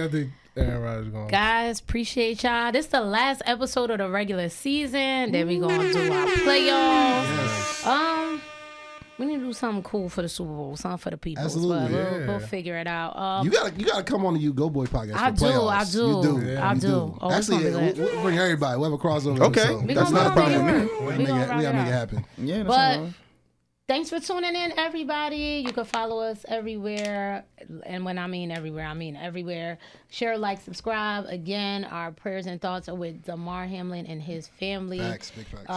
Speaker 5: Aaron Rodgers going.
Speaker 2: Guys, appreciate y'all. This is the last episode of the regular season. Then we gonna do our playoffs. We need to do something cool for the Super Bowl, something for the people.
Speaker 3: Absolutely,
Speaker 2: But we'll figure it out.
Speaker 3: You gotta come on the You Go Boy podcast.
Speaker 2: I
Speaker 3: for
Speaker 2: do,
Speaker 3: playoffs.
Speaker 2: I do.
Speaker 3: You do.
Speaker 2: Yeah. I
Speaker 3: You
Speaker 2: do. Oh, it's
Speaker 3: Actually,
Speaker 2: gonna be lit.
Speaker 3: we'll bring everybody. We'll have a crossover.
Speaker 4: Okay.
Speaker 3: episode.
Speaker 2: We
Speaker 4: That's
Speaker 2: gonna
Speaker 4: not a problem
Speaker 2: make
Speaker 4: with
Speaker 2: it
Speaker 4: me.
Speaker 2: work.
Speaker 3: We
Speaker 2: We
Speaker 3: gotta
Speaker 2: gonna
Speaker 3: make
Speaker 2: rock
Speaker 3: it
Speaker 2: it out.
Speaker 3: happen.
Speaker 4: Yeah, that's
Speaker 2: But
Speaker 4: all.
Speaker 2: thanks for tuning in, everybody. You can follow us everywhere. And when I mean everywhere, I mean everywhere. Share, like, subscribe. Again, our prayers and thoughts are with Damar Hamlin and his family.
Speaker 3: Facts, big facts.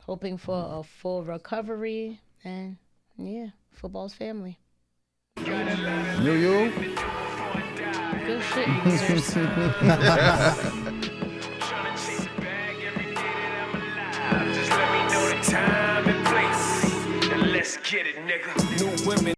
Speaker 2: Hoping for a full recovery. And, yeah, football's family.
Speaker 4: Yo.
Speaker 2: Good shit, you losers.
Speaker 1: Just let me know the time and place, and let's get it, nigga. New women.